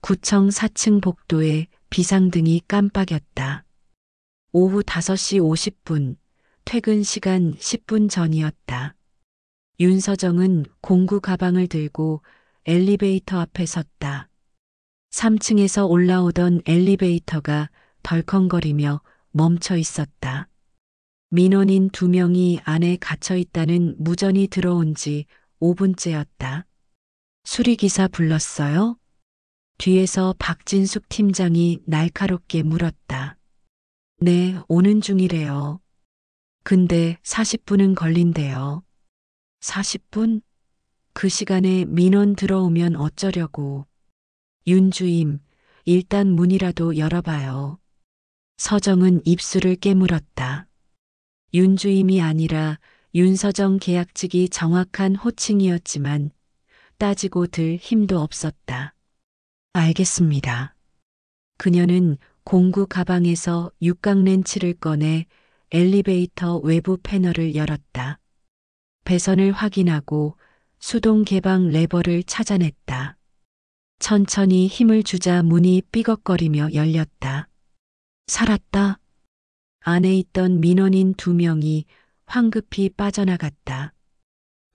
구청 4층 복도에 비상등이 깜빡였다. 오후 5시 50분, 퇴근 시간 10분 전이었다. 윤서정은 공구 가방을 들고 엘리베이터 앞에 섰다. 3층에서 올라오던 엘리베이터가 덜컹거리며 멈춰 있었다. 민원인 2명이 안에 갇혀 있다는 무전이 들어온 지 5분째였다. 수리기사 불렀어요? 뒤에서 박진숙 팀장이 날카롭게 물었다. 네, 오는 중이래요. 근데 40분은 걸린대요. 40분? 그 시간에 민원 들어오면 어쩌려고. 윤 주임, 일단 문이라도 열어봐요. 서정은 입술을 깨물었다. 윤 주임이 아니라 윤서정 계약직이 정확한 호칭이었지만 따지고 들 힘도 없었다. 알겠습니다. 그녀는 공구 가방에서 육각 렌치를 꺼내 엘리베이터 외부 패널을 열었다. 배선을 확인하고 수동 개방 레버를 찾아냈다. 천천히 힘을 주자 문이 삐걱거리며 열렸다. 살았다. 안에 있던 민원인 2명이 황급히 빠져나갔다.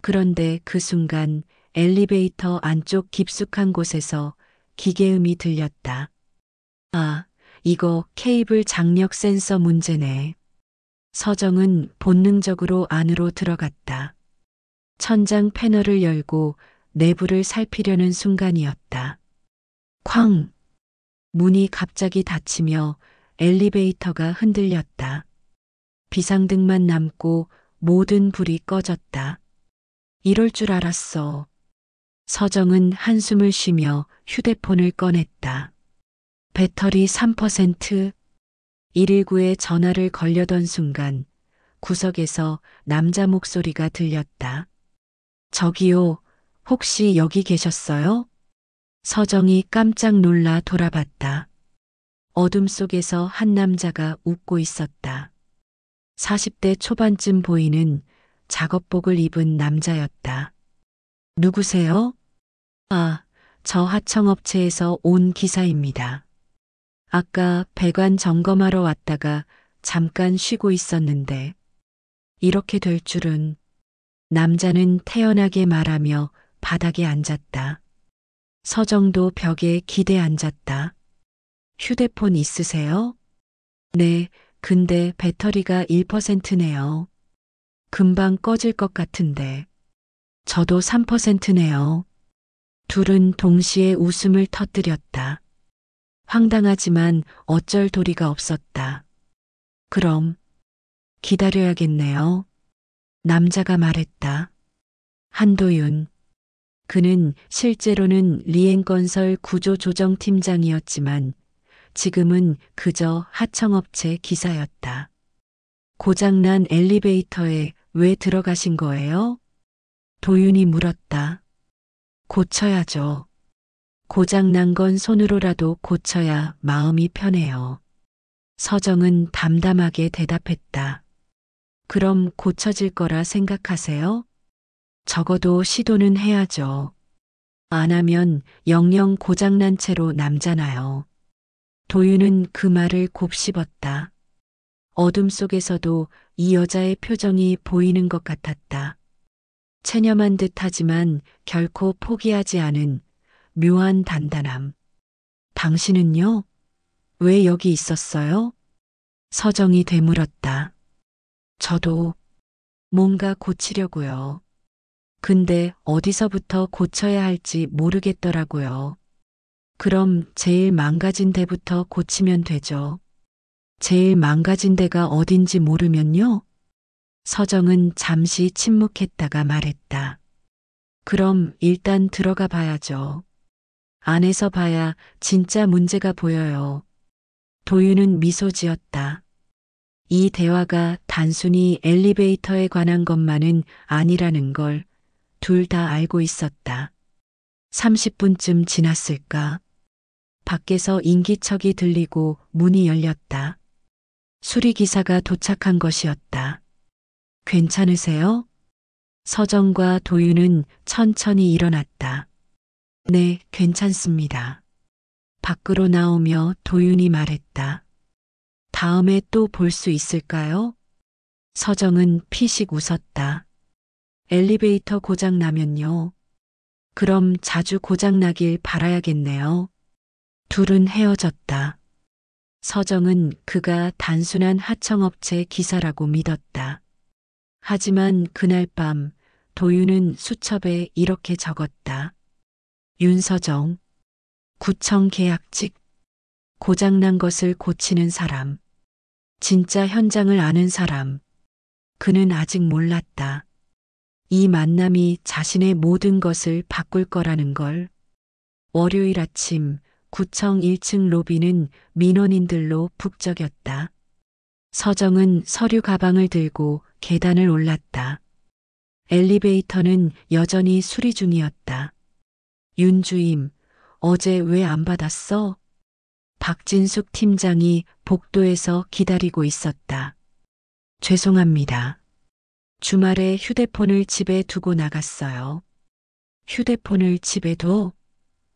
그런데 그 순간 엘리베이터 안쪽 깊숙한 곳에서 기계음이 들렸다. 아, 이거 케이블 장력 센서 문제네. 서정은 본능적으로 안으로 들어갔다. 천장 패널을 열고 내부를 살피려는 순간이었다. 쾅! 문이 갑자기 닫히며 엘리베이터가 흔들렸다. 비상등만 남고 모든 불이 꺼졌다. 이럴 줄 알았어. 서정은 한숨을 쉬며 휴대폰을 꺼냈다. 배터리 3%. 119에 전화를 걸려던 순간 구석에서 남자 목소리가 들렸다. 저기요, 혹시 여기 계셨어요? 서정이 깜짝 놀라 돌아봤다. 어둠 속에서 한 남자가 웃고 있었다. 40대 초반쯤 보이는 작업복을 입은 남자였다. 누구세요? 아, 저 하청업체에서 온 기사입니다. 아까 배관 점검하러 왔다가 잠깐 쉬고 있었는데 이렇게 될 줄은. 남자는 태연하게 말하며 바닥에 앉았다. 서정도 벽에 기대 앉았다. 휴대폰 있으세요? 네, 근데 배터리가 1%네요. 금방 꺼질 것 같은데. 저도 3%네요. 둘은 동시에 웃음을 터뜨렸다. 황당하지만 어쩔 도리가 없었다. 그럼 기다려야겠네요. 남자가 말했다. 한도윤. 그는 실제로는 리엔건설 구조조정팀장이었지만 지금은 그저 하청업체 기사였다. 고장난 엘리베이터에 왜 들어가신 거예요? 도윤이 물었다. 고쳐야죠. 고장난 건 손으로라도 고쳐야 마음이 편해요. 서정은 담담하게 대답했다. 그럼 고쳐질 거라 생각하세요? 적어도 시도는 해야죠. 안 하면 영영 고장난 채로 남잖아요. 도윤은 그 말을 곱씹었다. 어둠 속에서도 이 여자의 표정이 보이는 것 같았다. 체념한 듯하지만 결코 포기하지 않은 묘한 단단함. 당신은요? 왜 여기 있었어요? 서정이 되물었다. 저도 뭔가 고치려고요. 근데 어디서부터 고쳐야 할지 모르겠더라고요. 그럼 제일 망가진 데부터 고치면 되죠. 제일 망가진 데가 어딘지 모르면요? 서정은 잠시 침묵했다가 말했다. 그럼 일단 들어가 봐야죠. 안에서 봐야 진짜 문제가 보여요. 도윤은 미소 지었다. 이 대화가 단순히 엘리베이터에 관한 것만은 아니라는 걸 둘 다 알고 있었다. 30분쯤 지났을까? 밖에서 인기척이 들리고 문이 열렸다. 수리기사가 도착한 것이었다. 괜찮으세요? 서정과 도윤은 천천히 일어났다. 네, 괜찮습니다. 밖으로 나오며 도윤이 말했다. 다음에 또 볼 수 있을까요? 서정은 피식 웃었다. 엘리베이터 고장 나면요. 그럼 자주 고장 나길 바라야겠네요. 둘은 헤어졌다. 서정은 그가 단순한 하청업체 기사라고 믿었다. 하지만 그날 밤 도윤은 수첩에 이렇게 적었다. 윤서정, 구청 계약직, 고장난 것을 고치는 사람, 진짜 현장을 아는 사람. 그는 아직 몰랐다. 이 만남이 자신의 모든 것을 바꿀 거라는 걸. 월요일 아침 구청 1층 로비는 민원인들로 북적였다. 서정은 서류 가방을 들고 계단을 올랐다. 엘리베이터는 여전히 수리 중이었다. 윤 주임, 어제 왜 안 받았어? 박진숙 팀장이 복도에서 기다리고 있었다. 죄송합니다. 주말에 휴대폰을 집에 두고 나갔어요. 휴대폰을 집에 둬?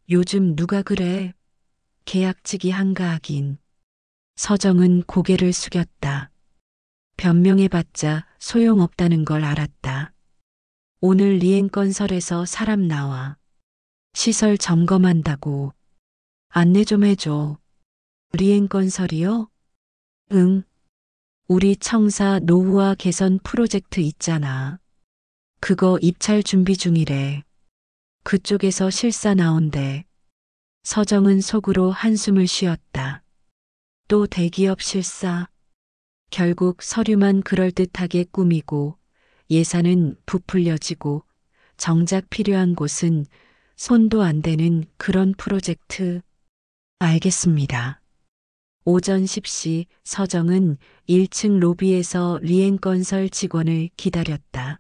요즘 누가 그래? 계약직이 한가하긴. 서정은 고개를 숙였다. 변명해봤자 소용없다는 걸 알았다. 오늘 리엔건설에서 사람 나와. 시설 점검한다고. 안내 좀 해줘. 리엔건설이요? 응. 우리 청사 노후화 개선 프로젝트 있잖아. 그거 입찰 준비 중이래. 그쪽에서 실사 나온대. 서정은 속으로 한숨을 쉬었다. 또 대기업 실사. 결국 서류만 그럴듯하게 꾸미고 예산은 부풀려지고 정작 필요한 곳은 손도 안 대는 그런 프로젝트. 알겠습니다. 오전 10시 서정은 1층 로비에서 리엔건설 직원을 기다렸다.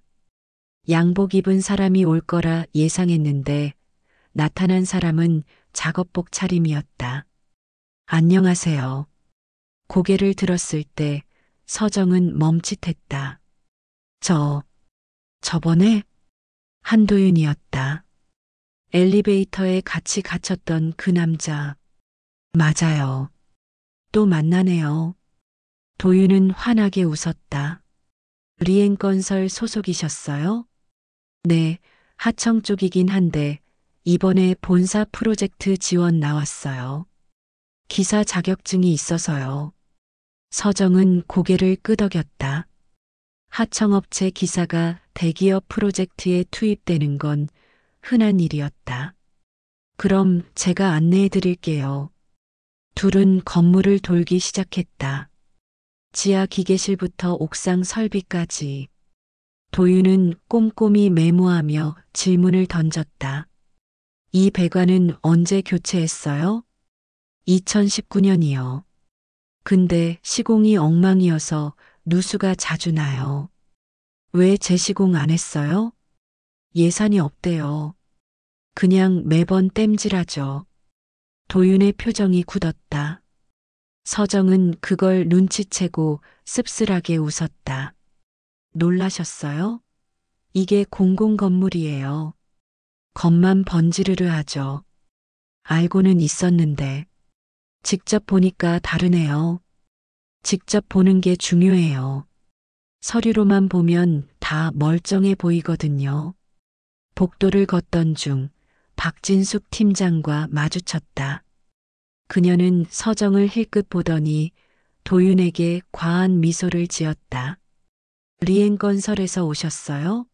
양복 입은 사람이 올 거라 예상했는데 나타난 사람은 작업복 차림이었다. 안녕하세요. 고개를 들었을 때 서정은 멈칫했다. 저번에 한도윤이었다. 엘리베이터에 같이 갇혔던 그 남자. 맞아요. 또 만나네요. 도윤은 환하게 웃었다. 리엔건설 소속이셨어요? 네, 하청 쪽이긴 한데 이번에 본사 프로젝트 지원 나왔어요. 기사 자격증이 있어서요. 서정은 고개를 끄덕였다. 하청업체 기사가 대기업 프로젝트에 투입되는 건 흔한 일이었다. 그럼 제가 안내해 드릴게요. 둘은 건물을 돌기 시작했다. 지하 기계실부터 옥상 설비까지. 도윤은 꼼꼼히 메모하며 질문을 던졌다. 이 배관은 언제 교체했어요? 2019년이요. 근데 시공이 엉망이어서 누수가 자주 나요. 왜 재시공 안 했어요? 예산이 없대요. 그냥 매번 땜질하죠. 도윤의 표정이 굳었다. 서정은 그걸 눈치채고 씁쓸하게 웃었다. 놀라셨어요? 이게 공공건물이에요. 겉만 번지르르 하죠. 알고는 있었는데 직접 보니까 다르네요. 직접 보는 게 중요해요. 서류로만 보면 다 멀쩡해 보이거든요. 복도를 걷던 중 박진숙 팀장과 마주쳤다. 그녀는 서정을 힐끗 보더니 도윤에게 과한 미소를 지었다. 리엔건설에서 오셨어요?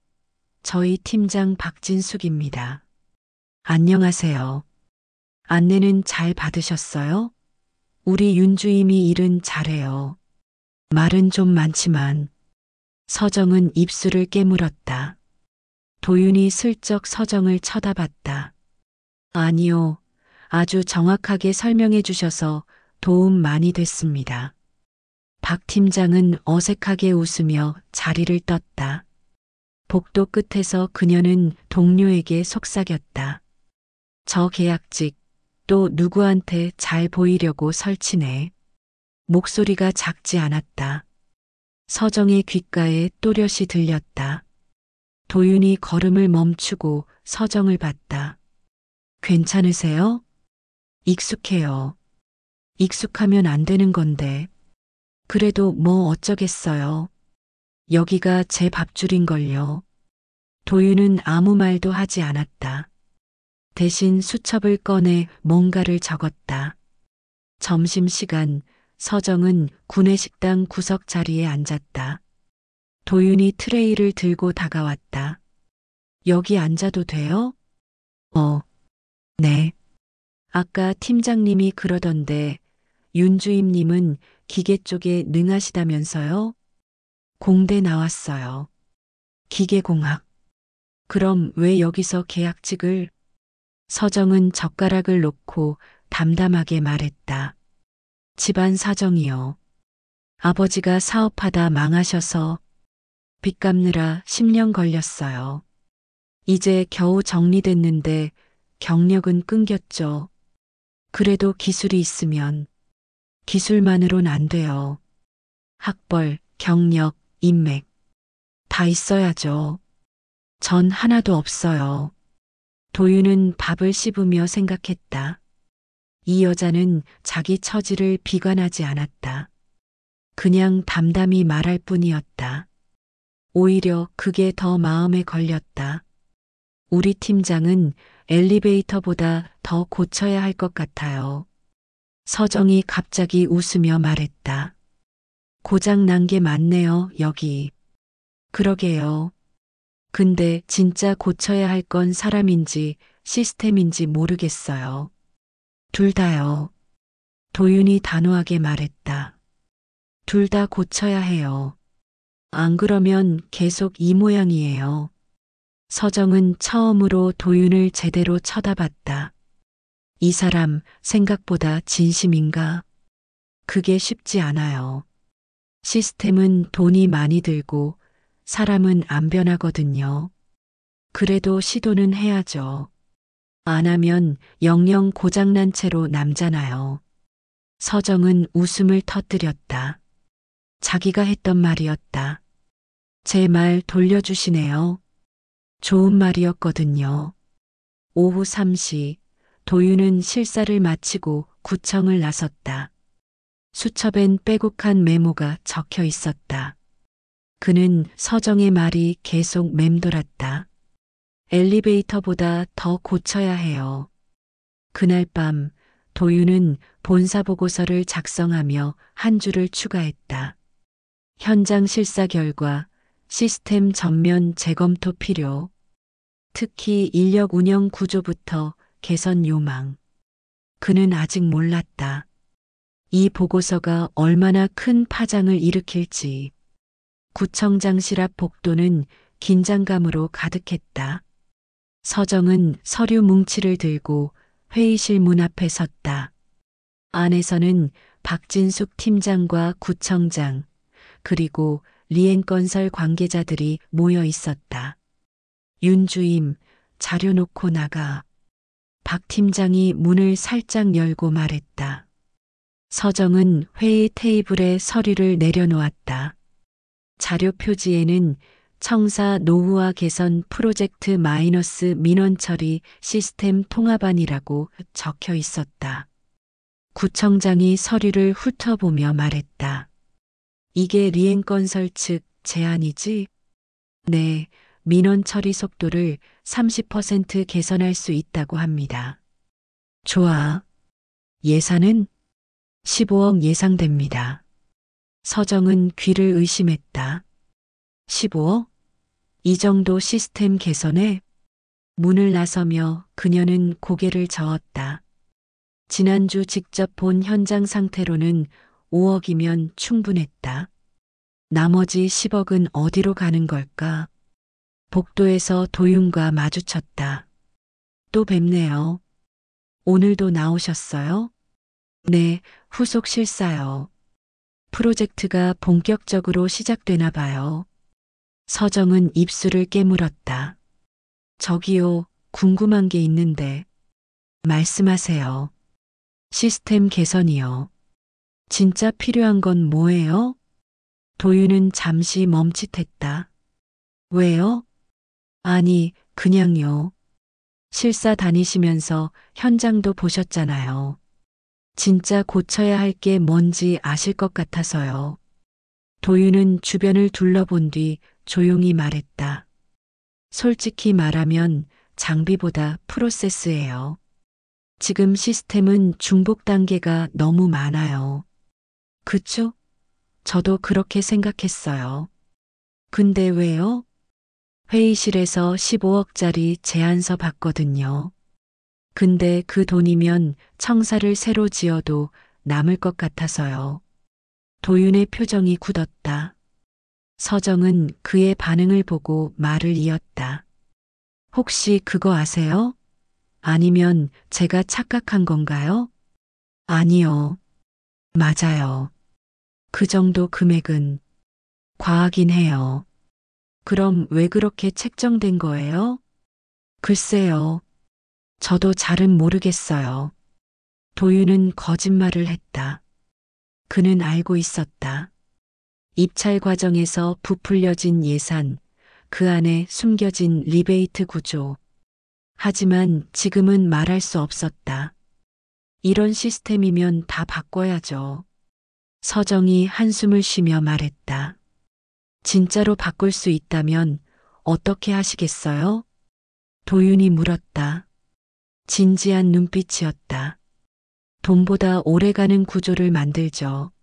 저희 팀장 박진숙입니다. 안녕하세요. 안내는 잘 받으셨어요? 우리 윤주임이 일은 잘해요. 말은 좀 많지만. 서정은 입술을 깨물었다. 도윤이 슬쩍 서정을 쳐다봤다. 아니요. 아주 정확하게 설명해 주셔서 도움 많이 됐습니다. 박 팀장은 어색하게 웃으며 자리를 떴다. 복도 끝에서 그녀는 동료에게 속삭였다. 저 계약직 또 누구한테 잘 보이려고 설치네. 목소리가 작지 않았다. 서정의 귓가에 또렷이 들렸다. 도윤이 걸음을 멈추고 서정을 봤다. 괜찮으세요? 익숙해요. 익숙하면 안 되는 건데. 그래도 뭐 어쩌겠어요. 여기가 제 밥줄인걸요. 도윤은 아무 말도 하지 않았다. 대신 수첩을 꺼내 뭔가를 적었다. 점심시간 서정은 구내식당 구석 자리에 앉았다. 도윤이 트레이를 들고 다가왔다. 여기 앉아도 돼요? 네. 아까 팀장님이 그러던데 윤주임님은 기계 쪽에 능하시다면서요? 공대 나왔어요. 기계공학. 그럼 왜 여기서 계약직을? 서정은 젓가락을 놓고 담담하게 말했다. 집안 사정이요. 아버지가 사업하다 망하셔서 빚 갚느라 10년 걸렸어요. 이제 겨우 정리됐는데 경력은 끊겼죠. 그래도 기술이 있으면 기술만으론 안 돼요. 학벌, 경력, 인맥 다 있어야죠. 전 하나도 없어요. 도윤은 밥을 씹으며 생각했다. 이 여자는 자기 처지를 비관하지 않았다. 그냥 담담히 말할 뿐이었다. 오히려 그게 더 마음에 걸렸다. 우리 팀장은 엘리베이터보다 더 고쳐야 할 것 같아요. 서정이 갑자기 웃으며 말했다. 고장 난 게 많네요, 여기. 그러게요. 근데 진짜 고쳐야 할 건 사람인지 시스템인지 모르겠어요. 둘 다요. 도윤이 단호하게 말했다. 둘 다 고쳐야 해요. 안 그러면 계속 이 모양이에요. 서정은 처음으로 도윤을 제대로 쳐다봤다. 이 사람 생각보다 진심인가? 그게 쉽지 않아요. 시스템은 돈이 많이 들고 사람은 안 변하거든요. 그래도 시도는 해야죠. 안 하면 영영 고장난 채로 남잖아요. 서정은 웃음을 터뜨렸다. 자기가 했던 말이었다. 제 말 돌려주시네요. 좋은 말이었거든요. 오후 3시 도윤은 실사를 마치고 구청을 나섰다. 수첩엔 빼곡한 메모가 적혀 있었다. 그는 서정의 말이 계속 맴돌았다. 엘리베이터보다 더 고쳐야 해요. 그날 밤 도윤은 본사 보고서를 작성하며 한 줄을 추가했다. 현장 실사 결과 시스템 전면 재검토 필요. 특히 인력 운영 구조부터 개선 요망. 그는 아직 몰랐다. 이 보고서가 얼마나 큰 파장을 일으킬지. 구청장실 앞 복도는 긴장감으로 가득했다. 서정은 서류 뭉치를 들고 회의실 문 앞에 섰다. 안에서는 박진숙 팀장과 구청장, 그리고 리엔건설 관계자들이 모여 있었다. 윤주임, 자료 놓고 나가. 박 팀장이 문을 살짝 열고 말했다. 서정은 회의 테이블에 서류를 내려놓았다. 자료 표지에는 청사 노후화 개선 프로젝트 마이너스 민원 처리 시스템 통합안이라고 적혀 있었다. 구청장이 서류를 훑어보며 말했다. 이게 리엔건설 측 제안이지? 네, 민원 처리 속도를 30% 개선할 수 있다고 합니다. 좋아. 예산은 15억 예상됩니다. 서정은 귀를 의심했다. 15억? 이 정도 시스템 개선에? 문을 나서며 그녀는 고개를 저었다. 지난주 직접 본 현장 상태로는 5억이면 충분했다. 나머지 10억은 어디로 가는 걸까? 복도에서 도윤과 마주쳤다. 또 뵙네요. 오늘도 나오셨어요? 네, 후속 실사요. 프로젝트가 본격적으로 시작되나 봐요. 서정은 입술을 깨물었다. 저기요, 궁금한 게 있는데. 말씀하세요. 시스템 개선이요. 진짜 필요한 건 뭐예요? 도윤은 잠시 멈칫했다. 왜요? 아니, 그냥요. 실사 다니시면서 현장도 보셨잖아요. 진짜 고쳐야 할 게 뭔지 아실 것 같아서요. 도윤은 주변을 둘러본 뒤 조용히 말했다. 솔직히 말하면 장비보다 프로세스예요. 지금 시스템은 중복 단계가 너무 많아요. 그쵸? 저도 그렇게 생각했어요. 근데 왜요? 회의실에서 15억짜리 제안서 받거든요. 근데 그 돈이면 청사를 새로 지어도 남을 것 같아서요. 도윤의 표정이 굳었다. 서정은 그의 반응을 보고 말을 이었다. 혹시 그거 아세요? 아니면 제가 착각한 건가요? 아니요. 맞아요. 그 정도 금액은 과하긴 해요. 그럼 왜 그렇게 책정된 거예요? 글쎄요. 저도 잘은 모르겠어요. 도윤은 거짓말을 했다. 그는 알고 있었다. 입찰 과정에서 부풀려진 예산, 그 안에 숨겨진 리베이트 구조. 하지만 지금은 말할 수 없었다. 이런 시스템이면 다 바꿔야죠. 서정이 한숨을 쉬며 말했다. 진짜로 바꿀 수 있다면 어떻게 하시겠어요? 도윤이 물었다. 진지한 눈빛이었다. 돈보다 오래가는 구조를 만들죠.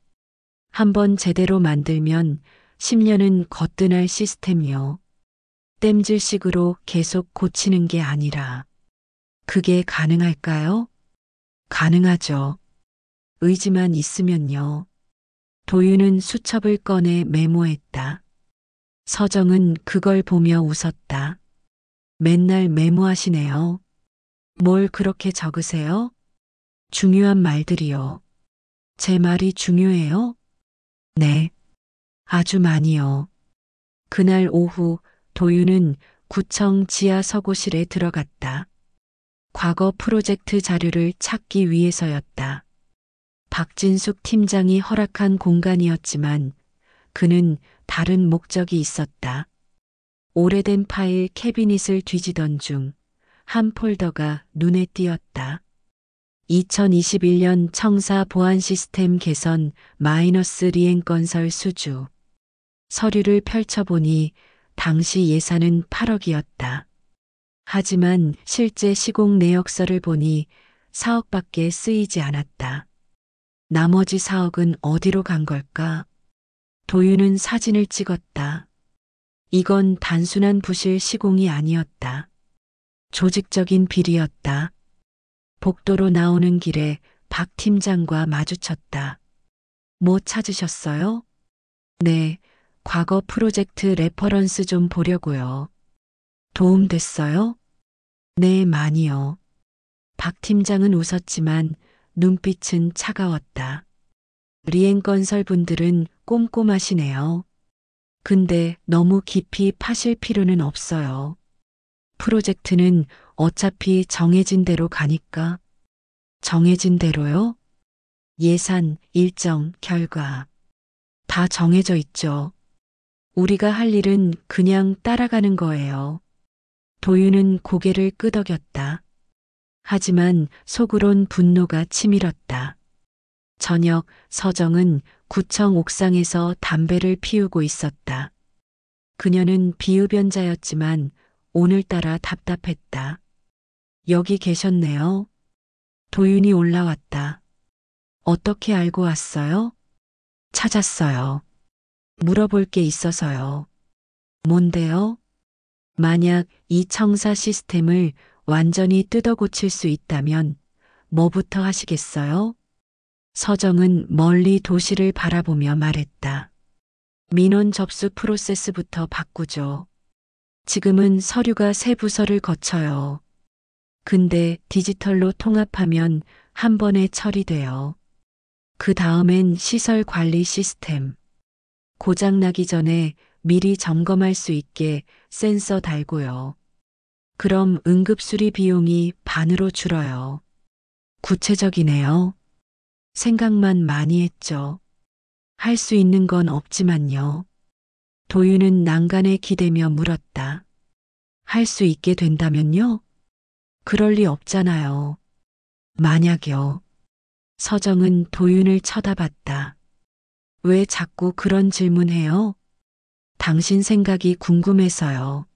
한번 제대로 만들면 10년은 거뜬할 시스템이요. 땜질식으로 계속 고치는 게 아니라. 그게 가능할까요? 가능하죠. 의지만 있으면요. 도윤은 수첩을 꺼내 메모했다. 서정은 그걸 보며 웃었다. 맨날 메모하시네요. 뭘 그렇게 적으세요? 중요한 말들이요. 제 말이 중요해요? 네, 아주 많이요. 그날 오후 도윤은 구청 지하 서고실에 들어갔다. 과거 프로젝트 자료를 찾기 위해서였다. 박진숙 팀장이 허락한 공간이었지만 그는 다른 목적이 있었다. 오래된 파일 캐비닛을 뒤지던 중 한 폴더가 눈에 띄었다. 2021년 청사 보안 시스템 개선 마이너스 리엔건설 수주. 서류를 펼쳐보니 당시 예산은 8억이었다. 하지만 실제 시공 내역서를 보니 4억밖에 쓰이지 않았다. 나머지 4억은 어디로 간 걸까? 도윤은 사진을 찍었다. 이건 단순한 부실 시공이 아니었다. 조직적인 비리였다. 복도로 나오는 길에 박 팀장과 마주쳤다. 뭐 찾으셨어요? 네, 과거 프로젝트 레퍼런스 좀 보려고요. 도움 됐어요? 네, 많이요. 박 팀장은 웃었지만 눈빛은 차가웠다. 리엔건설 분들은 꼼꼼하시네요. 근데 너무 깊이 파실 필요는 없어요. 프로젝트는 어차피 정해진 대로 가니까. 정해진 대로요? 예산, 일정, 결과. 다 정해져 있죠. 우리가 할 일은 그냥 따라가는 거예요. 도윤은 고개를 끄덕였다. 하지만 속으론 분노가 치밀었다. 저녁 서정은 구청 옥상에서 담배를 피우고 있었다. 그녀는 비흡연자였지만 오늘따라 답답했다. 여기 계셨네요. 도윤이 올라왔다. 어떻게 알고 왔어요? 찾았어요. 물어볼 게 있어서요. 뭔데요? 만약 이 청사 시스템을 완전히 뜯어 고칠 수 있다면 뭐부터 하시겠어요? 서정은 멀리 도시를 바라보며 말했다. 민원 접수 프로세스부터 바꾸죠. 지금은 서류가 세 부서를 거쳐요. 근데 디지털로 통합하면 한 번에 처리돼요. 그 다음엔 시설 관리 시스템. 고장나기 전에 미리 점검할 수 있게 센서 달고요. 그럼 응급수리 비용이 반으로 줄어요. 구체적이네요. 생각만 많이 했죠. 할 수 있는 건 없지만요. 도윤은 난간에 기대며 물었다. 할 수 있게 된다면요? 그럴 리 없잖아요. 만약요. 서정은 도윤을 쳐다봤다. 왜 자꾸 그런 질문해요? 당신 생각이 궁금해서요.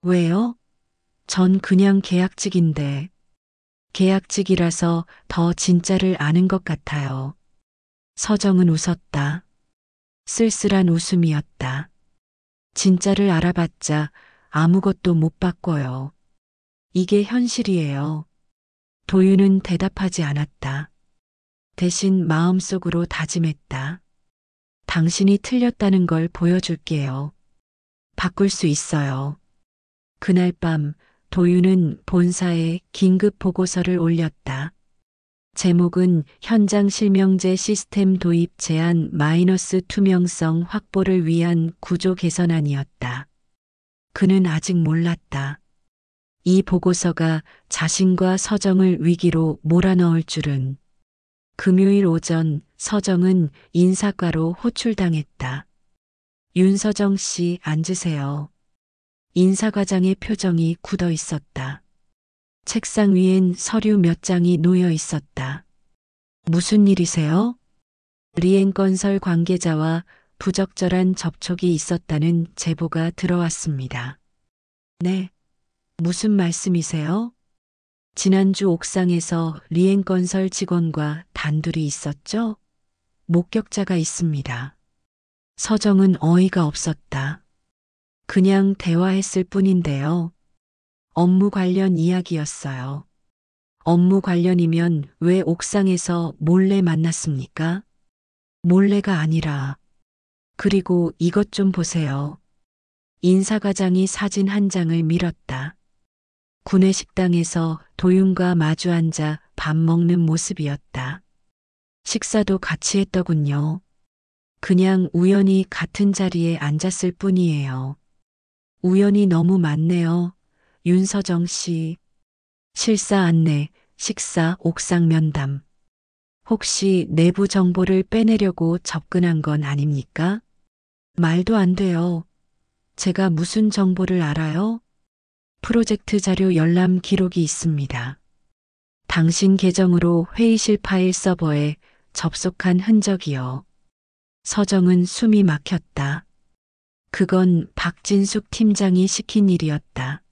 왜요? 전 그냥 계약직인데. 계약직이라서 더 진짜를 아는 것 같아요. 서정은 웃었다. 쓸쓸한 웃음이었다. 진짜를 알아봤자 아무것도 못 바꿔요. 이게 현실이에요. 도윤은 대답하지 않았다. 대신 마음속으로 다짐했다. 당신이 틀렸다는 걸 보여줄게요. 바꿀 수 있어요. 그날 밤 도윤은 본사에 긴급 보고서를 올렸다. 제목은 현장 실명제 시스템 도입 제한 마이너스 투명성 확보를 위한 구조 개선안이었다. 그는 아직 몰랐다. 이 보고서가 자신과 서정을 위기로 몰아넣을 줄은. 금요일 오전 서정은 인사과로 호출당했다. 윤서정 씨 앉으세요. 인사과장의 표정이 굳어 있었다. 책상 위엔 서류 몇 장이 놓여 있었다. 무슨 일이세요? 리엔건설 관계자와 부적절한 접촉이 있었다는 제보가 들어왔습니다. 네. 무슨 말씀이세요? 지난주 옥상에서 리엔건설 직원과 단둘이 있었죠? 목격자가 있습니다. 서정은 어이가 없었다. 그냥 대화했을 뿐인데요. 업무 관련 이야기였어요. 업무 관련이면 왜 옥상에서 몰래 만났습니까? 몰래가 아니라. 그리고 이것 좀 보세요. 인사과장이 사진 한 장을 밀었다. 구내식당에서 도윤과 마주 앉아 밥 먹는 모습이었다. 식사도 같이 했더군요. 그냥 우연히 같은 자리에 앉았을 뿐이에요. 우연이 너무 많네요. 윤서정 씨. 실사 안내, 식사, 옥상 면담. 혹시 내부 정보를 빼내려고 접근한 건 아닙니까? 말도 안 돼요. 제가 무슨 정보를 알아요? 프로젝트 자료 열람 기록이 있습니다. 당신 계정으로 회의실 파일 서버에 접속한 흔적이요. 서정은 숨이 막혔다. 그건 박진숙 팀장이 시킨 일이었다.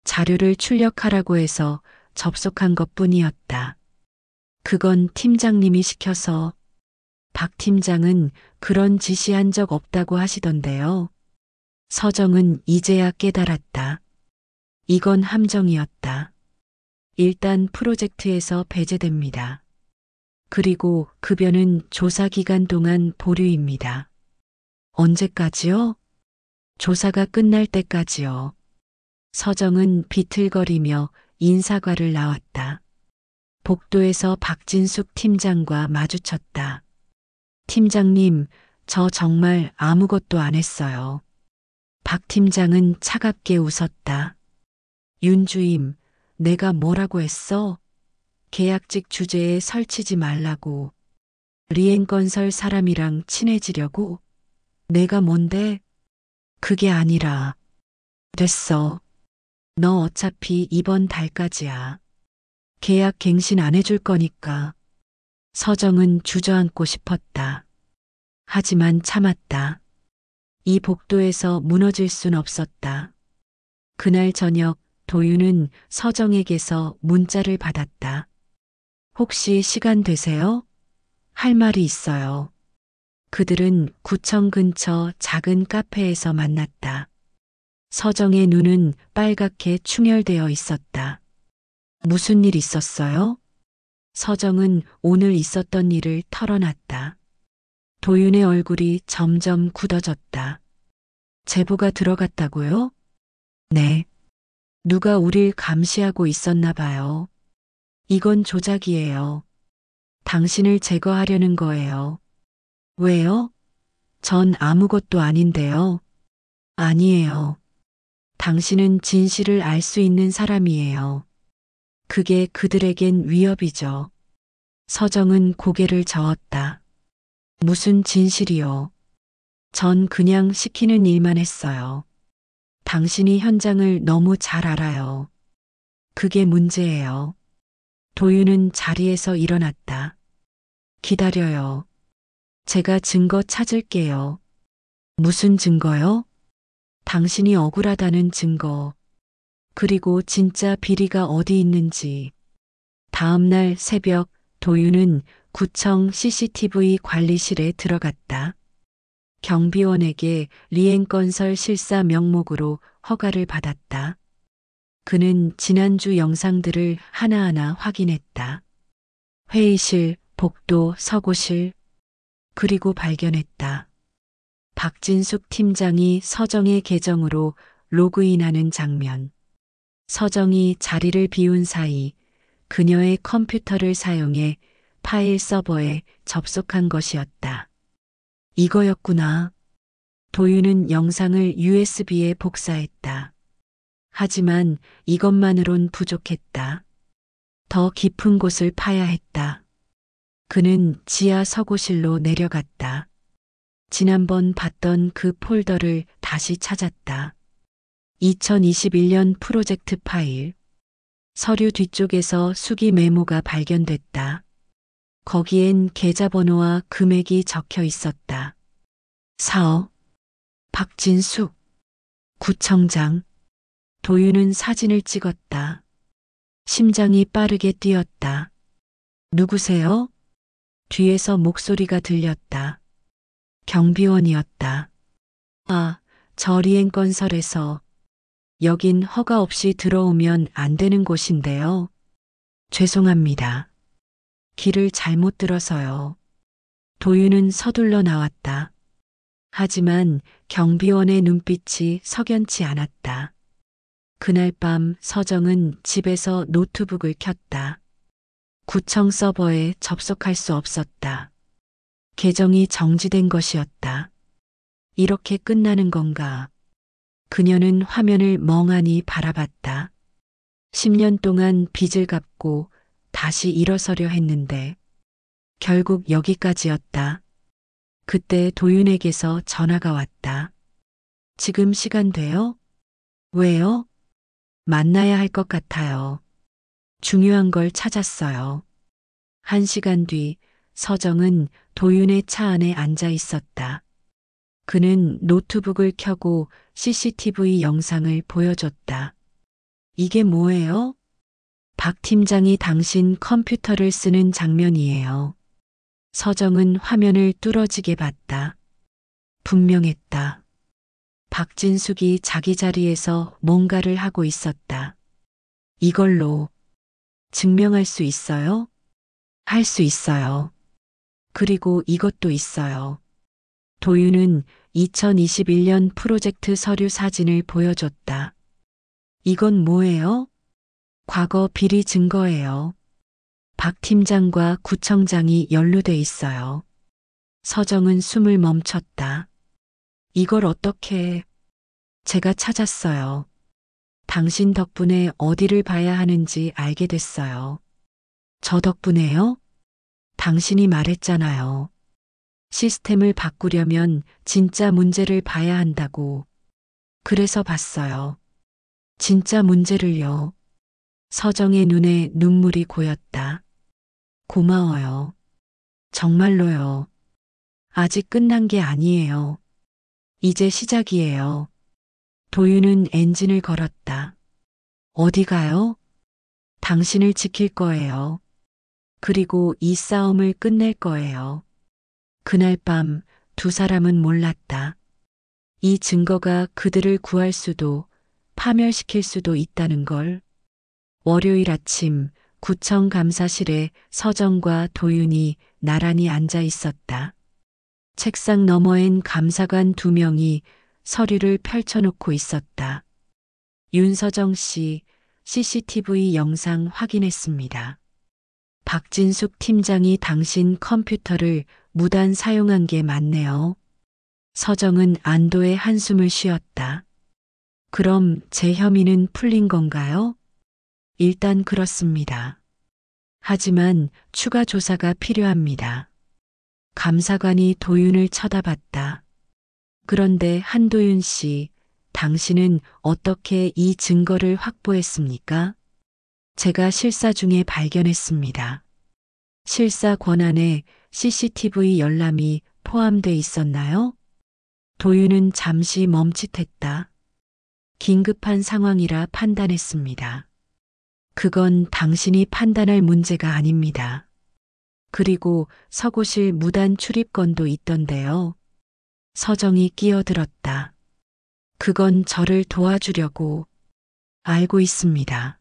자료를 출력하라고 해서 접속한 것뿐이었다. 그건 팀장님이 시켜서. 박 팀장은 그런 지시한 적 없다고 하시던데요. 서정은 이제야 깨달았다. 이건 함정이었다. 일단 프로젝트에서 배제됩니다. 그리고 급여는 조사 기간 동안 보류입니다. 언제까지요? 조사가 끝날 때까지요. 서정은 비틀거리며 인사과를 나왔다. 복도에서 박진숙 팀장과 마주쳤다. 팀장님, 저 정말 아무것도 안 했어요. 박 팀장은 차갑게 웃었다. 윤주임, 내가 뭐라고 했어? 계약직 주제에 설치지 말라고. 리엔건설 사람이랑 친해지려고? 내가 뭔데? 그게 아니라. 됐어. 너 어차피 이번 달까지야. 계약 갱신 안 해줄 거니까. 서정은 주저앉고 싶었다. 하지만 참았다. 이 복도에서 무너질 순 없었다. 그날 저녁 도윤은 서정에게서 문자를 받았다. 혹시 시간 되세요? 할 말이 있어요. 그들은 구청 근처 작은 카페에서 만났다. 서정의 눈은 빨갛게 충혈되어 있었다. 무슨 일 있었어요? 서정은 오늘 있었던 일을 털어놨다. 도윤의 얼굴이 점점 굳어졌다. 제보가 들어갔다고요? 네. 누가 우릴 감시하고 있었나 봐요. 이건 조작이에요. 당신을 제거하려는 거예요. 왜요? 전 아무것도 아닌데요. 아니에요. 당신은 진실을 알 수 있는 사람이에요. 그게 그들에겐 위협이죠. 서정은 고개를 저었다. 무슨 진실이요? 전 그냥 시키는 일만 했어요. 당신이 현장을 너무 잘 알아요. 그게 문제예요. 도윤은 자리에서 일어났다. 기다려요. 제가 증거 찾을게요. 무슨 증거요? 당신이 억울하다는 증거. 그리고 진짜 비리가 어디 있는지. 다음 날 새벽 도윤은 구청 CCTV 관리실에 들어갔다. 경비원에게 리엔건설 실사 명목으로 허가를 받았다. 그는 지난주 영상들을 하나하나 확인했다. 회의실, 복도, 서고실, 그리고 발견했다. 박진숙 팀장이 서정의 계정으로 로그인하는 장면. 서정이 자리를 비운 사이 그녀의 컴퓨터를 사용해 파일 서버에 접속한 것이었다. 이거였구나. 도윤은 영상을 USB에 복사했다. 하지만 이것만으론 부족했다. 더 깊은 곳을 파야 했다. 그는 지하 서고실로 내려갔다. 지난번 봤던 그 폴더를 다시 찾았다. 2021년 프로젝트 파일. 서류 뒤쪽에서 수기 메모가 발견됐다. 거기엔 계좌번호와 금액이 적혀 있었다. 사업. 박진숙. 구청장. 도윤은 사진을 찍었다. 심장이 빠르게 뛰었다. 누구세요? 뒤에서 목소리가 들렸다. 경비원이었다. 아, 저 리엔건설에서. 여긴 허가 없이 들어오면 안 되는 곳인데요. 죄송합니다. 길을 잘못 들어서요. 도윤은 서둘러 나왔다. 하지만 경비원의 눈빛이 석연치 않았다. 그날 밤 서정은 집에서 노트북을 켰다. 구청 서버에 접속할 수 없었다. 계정이 정지된 것이었다. 이렇게 끝나는 건가? 그녀는 화면을 멍하니 바라봤다. 10년 동안 빚을 갚고 다시 일어서려 했는데 결국 여기까지였다. 그때 도윤에게서 전화가 왔다. 지금 시간 돼요? 왜요? 만나야 할 것 같아요. 중요한 걸 찾았어요. 1시간 뒤 서정은 도윤의 차 안에 앉아 있었다. 그는 노트북을 켜고 CCTV 영상을 보여줬다. 이게 뭐예요? 박 팀장이 당신 컴퓨터를 쓰는 장면이에요. 서정은 화면을 뚫어지게 봤다. 분명했다. 박진숙이 자기 자리에서 뭔가를 하고 있었다. 이걸로 증명할 수 있어요? 할 수 있어요. 그리고 이것도 있어요. 도윤은 2021년 프로젝트 서류 사진을 보여줬다. 이건 뭐예요? 과거 비리 증거예요. 박 팀장과 구청장이 연루돼 있어요. 서정은 숨을 멈췄다. 이걸 어떻게... 제가 찾았어요. 당신 덕분에 어디를 봐야 하는지 알게 됐어요. 저 덕분에요? 당신이 말했잖아요. 시스템을 바꾸려면 진짜 문제를 봐야 한다고. 그래서 봤어요. 진짜 문제를요. 서정의 눈에 눈물이 고였다. 고마워요. 정말로요. 아직 끝난 게 아니에요. 이제 시작이에요. 도윤은 엔진을 걸었다. 어디 가요? 당신을 지킬 거예요. 그리고 이 싸움을 끝낼 거예요. 그날 밤 두 사람은 몰랐다. 이 증거가 그들을 구할 수도 파멸시킬 수도 있다는 걸. 월요일 아침 구청 감사실에 서정과 도윤이 나란히 앉아 있었다. 책상 너머엔 감사관 2명이 서류를 펼쳐놓고 있었다. 윤서정 씨, CCTV 영상 확인했습니다. 박진숙 팀장이 당신 컴퓨터를 무단 사용한 게 맞네요. 서정은 안도의 한숨을 쉬었다. 그럼 제 혐의는 풀린 건가요? 일단 그렇습니다. 하지만 추가 조사가 필요합니다. 감사관이 도윤을 쳐다봤다. 그런데 한도윤 씨, 당신은 어떻게 이 증거를 확보했습니까? 제가 실사 중에 발견했습니다. 실사 권한에 CCTV 열람이 포함돼 있었나요? 도윤은 잠시 멈칫했다. 긴급한 상황이라 판단했습니다. 그건 당신이 판단할 문제가 아닙니다. 그리고 서고실 무단 출입건도 있던데요. 서정이 끼어들었다. 그건 저를 도와주려고. 알고 있습니다.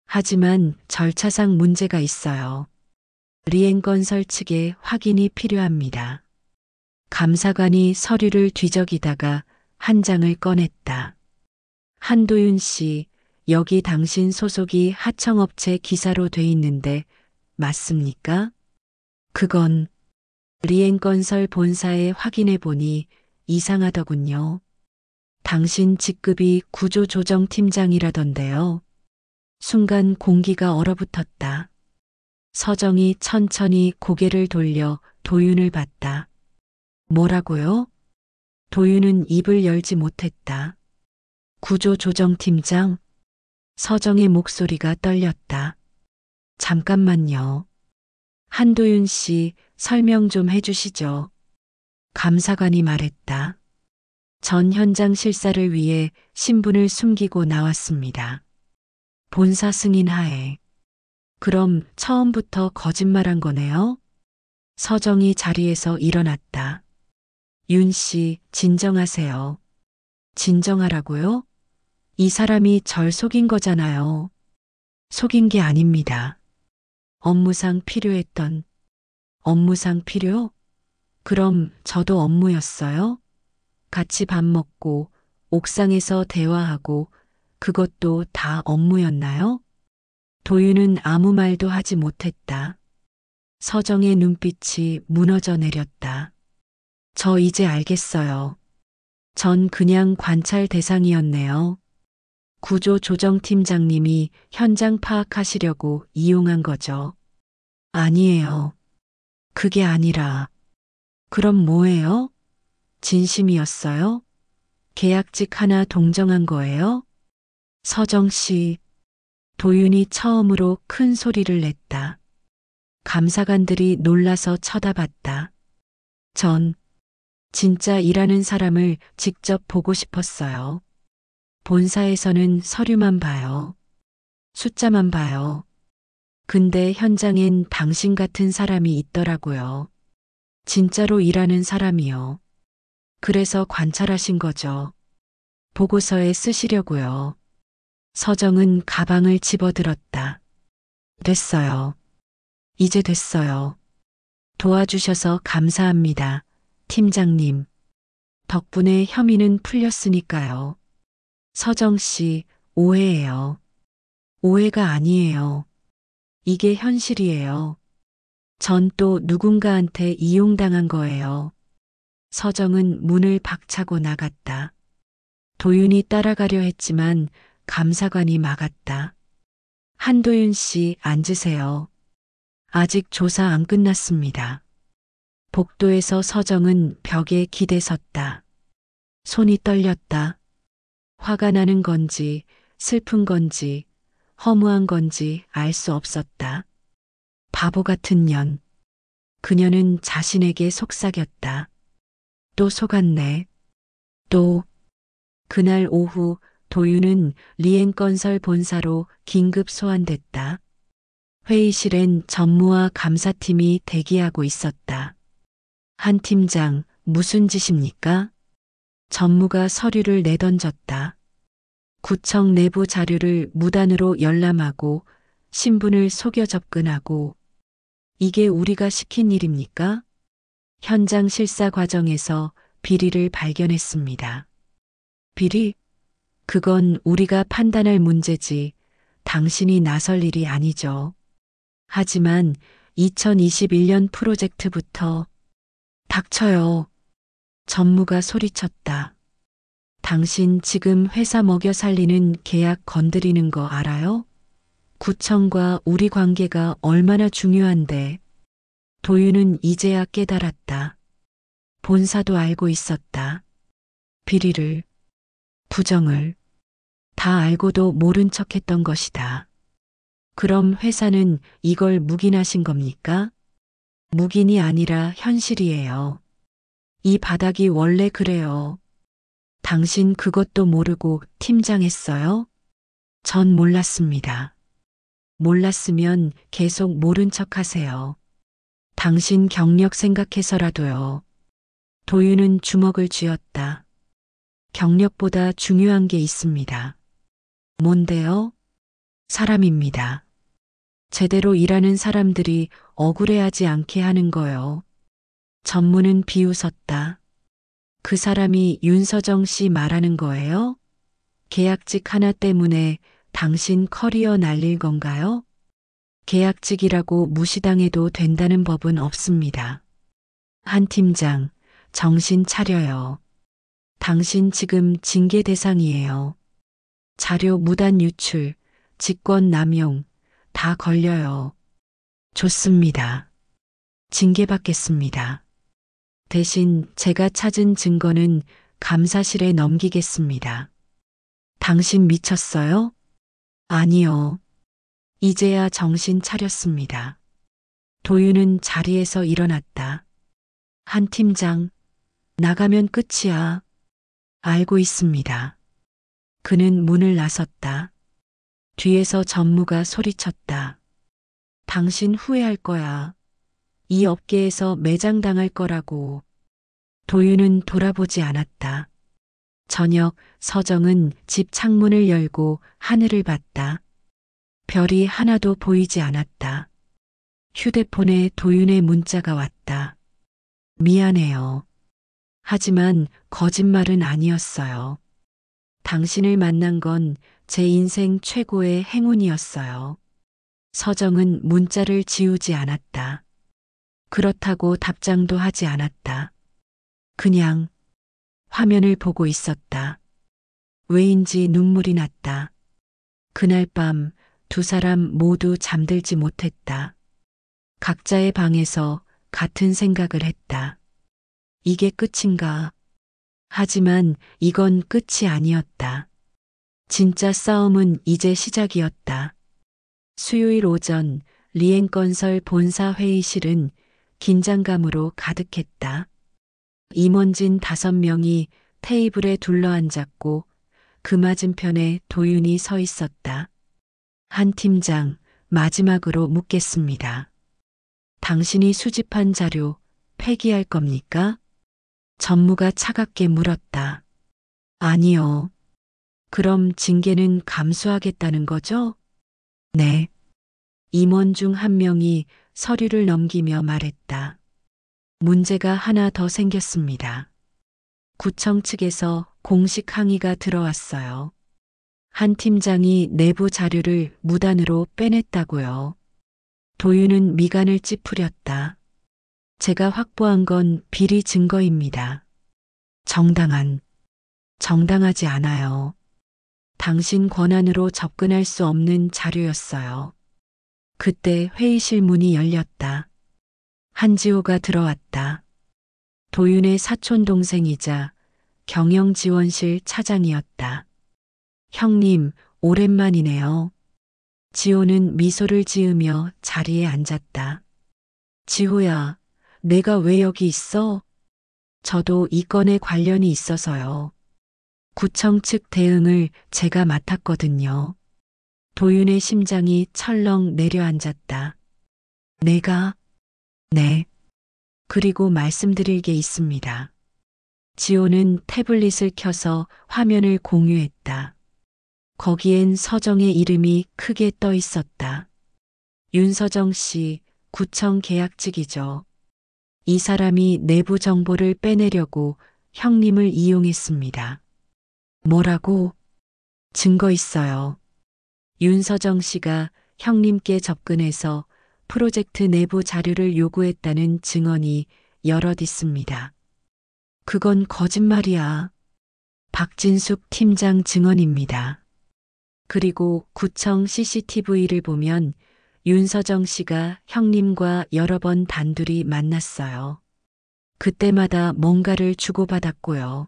하지만 절차상 문제가 있어요. 리엔건설 측의 확인이 필요합니다. 감사관이 서류를 뒤적이다가 한 장을 꺼냈다. 한도윤 씨, 여기 당신 소속이 하청업체 기사로 돼 있는데 맞습니까? 그건 리엔건설 본사에 확인해 보니 이상하더군요. 당신 직급이 구조조정팀장이라던데요. 순간 공기가 얼어붙었다. 서정이 천천히 고개를 돌려 도윤을 봤다. 뭐라고요? 도윤은 입을 열지 못했다. 구조조정팀장? 서정의 목소리가 떨렸다. 잠깐만요. 한도윤 씨 설명 좀 해주시죠. 감사관이 말했다. 전 현장 실사를 위해 신분을 숨기고 나왔습니다. 본사 승인 하에. 그럼 처음부터 거짓말한 거네요? 서정이 자리에서 일어났다. 윤 씨, 진정하세요. 진정하라고요? 이 사람이 절 속인 거잖아요. 속인 게 아닙니다. 업무상 필요했던. 업무상 필요? 그럼 저도 업무였어요? 같이 밥 먹고 옥상에서 대화하고 그것도 다 업무였나요? 도윤은 아무 말도 하지 못했다. 서정의 눈빛이 무너져 내렸다. 저 이제 알겠어요. 전 그냥 관찰 대상이었네요. 구조조정팀장님이 현장 파악하시려고 이용한 거죠. 아니에요. 그게 아니라. 그럼 뭐예요? 진심이었어요? 계약직 하나 동정한 거예요? 서정 씨. 도윤이 처음으로 큰 소리를 냈다. 감사관들이 놀라서 쳐다봤다. 전 진짜 일하는 사람을 직접 보고 싶었어요. 본사에서는 서류만 봐요. 숫자만 봐요. 근데 현장엔 당신 같은 사람이 있더라고요. 진짜로 일하는 사람이요. 그래서 관찰하신 거죠. 보고서에 쓰시려고요. 서정은 가방을 집어들었다. 됐어요. 이제 됐어요. 도와주셔서 감사합니다. 팀장님. 덕분에 혐의는 풀렸으니까요. 서정 씨, 오해예요. 오해가 아니에요. 이게 현실이에요. 전 또 누군가한테 이용당한 거예요. 서정은 문을 박차고 나갔다. 도윤이 따라가려 했지만 감사관이 막았다. 한도윤 씨, 앉으세요. 아직 조사 안 끝났습니다. 복도에서 서정은 벽에 기대섰다. 손이 떨렸다. 화가 나는 건지 슬픈 건지 허무한 건지 알 수 없었다. 바보 같은 년. 그녀는 자신에게 속삭였다. 또 속았네. 또. 그날 오후 도윤은 리엔건설 본사로 긴급 소환됐다. 회의실엔 전무와 감사팀이 대기하고 있었다. 한 팀장, 무슨 짓입니까? 전무가 서류를 내던졌다. 구청 내부 자료를 무단으로 열람하고 신분을 속여 접근하고 이게 우리가 시킨 일입니까? 현장 실사 과정에서 비리를 발견했습니다. 비리? 그건 우리가 판단할 문제지 당신이 나설 일이 아니죠. 하지만 2021년 프로젝트부터 닥쳐요. 전무가 소리쳤다. 당신 지금 회사 먹여 살리는 계약 건드리는 거 알아요? 구청과 우리 관계가 얼마나 중요한데. 도윤은 이제야 깨달았다. 본사도 알고 있었다. 비리를, 부정을 다 알고도 모른 척했던 것이다. 그럼 회사는 이걸 묵인하신 겁니까? 묵인이 아니라 현실이에요. 이 바닥이 원래 그래요. 당신 그것도 모르고 팀장 했어요? 전 몰랐습니다. 몰랐으면 계속 모른 척 하세요. 당신 경력 생각해서라도요. 도윤은 주먹을 쥐었다. 경력보다 중요한 게 있습니다. 뭔데요? 사람입니다. 제대로 일하는 사람들이 억울해하지 않게 하는 거요. 전무는 비웃었다. 그 사람이 윤서정 씨 말하는 거예요? 계약직 하나 때문에 당신 커리어 날릴 건가요? 계약직이라고 무시당해도 된다는 법은 없습니다. 한 팀장, 정신 차려요. 당신 지금 징계 대상이에요. 자료 무단 유출, 직권 남용, 다 걸려요. 좋습니다. 징계받겠습니다. 대신 제가 찾은 증거는 감사실에 넘기겠습니다. 당신 미쳤어요? 아니요. 이제야 정신 차렸습니다. 도윤은 자리에서 일어났다. 한 팀장, 나가면 끝이야. 알고 있습니다. 그는 문을 나섰다. 뒤에서 전무가 소리쳤다. 당신 후회할 거야. 이 업계에서 매장당할 거라고. 도윤은 돌아보지 않았다. 저녁 서정은 집 창문을 열고 하늘을 봤다. 별이 하나도 보이지 않았다. 휴대폰에 도윤의 문자가 왔다. 미안해요. 하지만 거짓말은 아니었어요. 당신을 만난 건 제 인생 최고의 행운이었어요. 서정은 문자를 지우지 않았다. 그렇다고 답장도 하지 않았다. 그냥 화면을 보고 있었다. 왜인지 눈물이 났다. 그날 밤 두 사람 모두 잠들지 못했다. 각자의 방에서 같은 생각을 했다. 이게 끝인가? 하지만 이건 끝이 아니었다. 진짜 싸움은 이제 시작이었다. 수요일 오전 리엔건설 본사 회의실은 긴장감으로 가득했다. 임원진 5명이 테이블에 둘러앉았고 그 맞은편에 도윤이 서 있었다. 한 팀장, 마지막으로 묻겠습니다. 당신이 수집한 자료 폐기할 겁니까? 전무가 차갑게 물었다. 아니요. 그럼 징계는 감수하겠다는 거죠? 네. 임원 중 한 명이 서류를 넘기며 말했다. 문제가 하나 더 생겼습니다. 구청 측에서 공식 항의가 들어왔어요. 한 팀장이 내부 자료를 무단으로 빼냈다고요. 도윤은 미간을 찌푸렸다. 제가 확보한 건 비리 증거입니다. 정당하지 않아요. 당신 권한으로 접근할 수 없는 자료였어요. 그때 회의실 문이 열렸다. 한지호가 들어왔다. 도윤의 사촌 동생이자 경영지원실 차장이었다. 형님, 오랜만이네요. 지호는 미소를 지으며 자리에 앉았다. 지호야, 내가 왜 여기 있어? 저도 이 건에 관련이 있어서요. 구청 측 대응을 제가 맡았거든요. 도윤의 심장이 철렁 내려앉았다. 내가? 네. 그리고 말씀드릴 게 있습니다. 지호는 태블릿을 켜서 화면을 공유했다. 거기엔 서정의 이름이 크게 떠 있었다. 윤서정 씨, 구청 계약직이죠. 이 사람이 내부 정보를 빼내려고 형님을 이용했습니다. 뭐라고? 증거 있어요. 윤서정 씨가 형님께 접근해서 프로젝트 내부 자료를 요구했다는 증언이 여럿 있습니다. 그건 거짓말이야. 박진숙 팀장 증언입니다. 그리고 구청 CCTV를 보면 윤서정 씨가 형님과 여러 번 단둘이 만났어요. 그때마다 뭔가를 주고받았고요.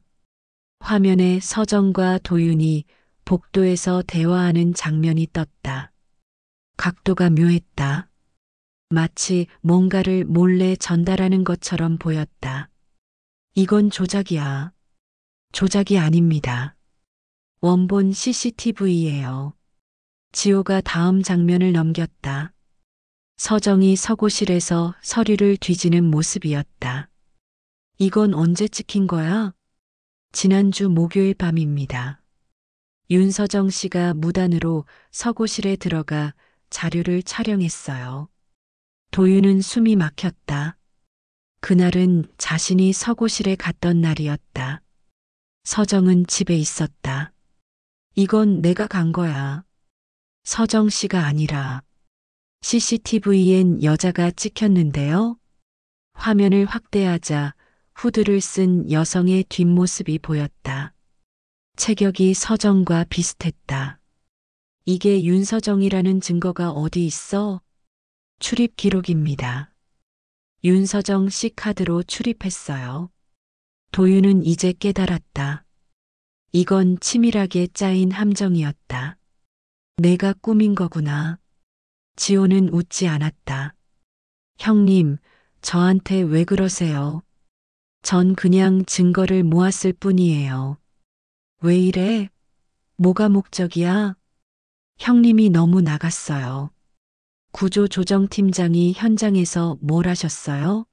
화면에 서정과 도윤이 복도에서 대화하는 장면이 떴다. 각도가 묘했다. 마치 뭔가를 몰래 전달하는 것처럼 보였다. 이건 조작이야. 조작이 아닙니다. 원본 CCTV예요. 지호가 다음 장면을 넘겼다. 서정이 서고실에서 서류를 뒤지는 모습이었다. 이건 언제 찍힌 거야? 지난주 목요일 밤입니다. 윤서정 씨가 무단으로 서고실에 들어가 자료를 촬영했어요. 도윤은 숨이 막혔다. 그날은 자신이 서고실에 갔던 날이었다. 서정은 집에 있었다. 이건 내가 간 거야. 서정 씨가 아니라 CCTV엔 여자가 찍혔는데요. 화면을 확대하자 후드를 쓴 여성의 뒷모습이 보였다. 체격이 서정과 비슷했다. 이게 윤서정이라는 증거가 어디 있어? 출입 기록입니다. 윤서정 씨 카드로 출입했어요. 도윤은 이제 깨달았다. 이건 치밀하게 짜인 함정이었다. 내가 꾸민 거구나. 지호는 웃지 않았다. 형님, 저한테 왜 그러세요? 전 그냥 증거를 모았을 뿐이에요. 왜 이래? 뭐가 목적이야? 형님이 너무 나갔어요. 구조조정팀장이 현장에서 뭘 하셨어요?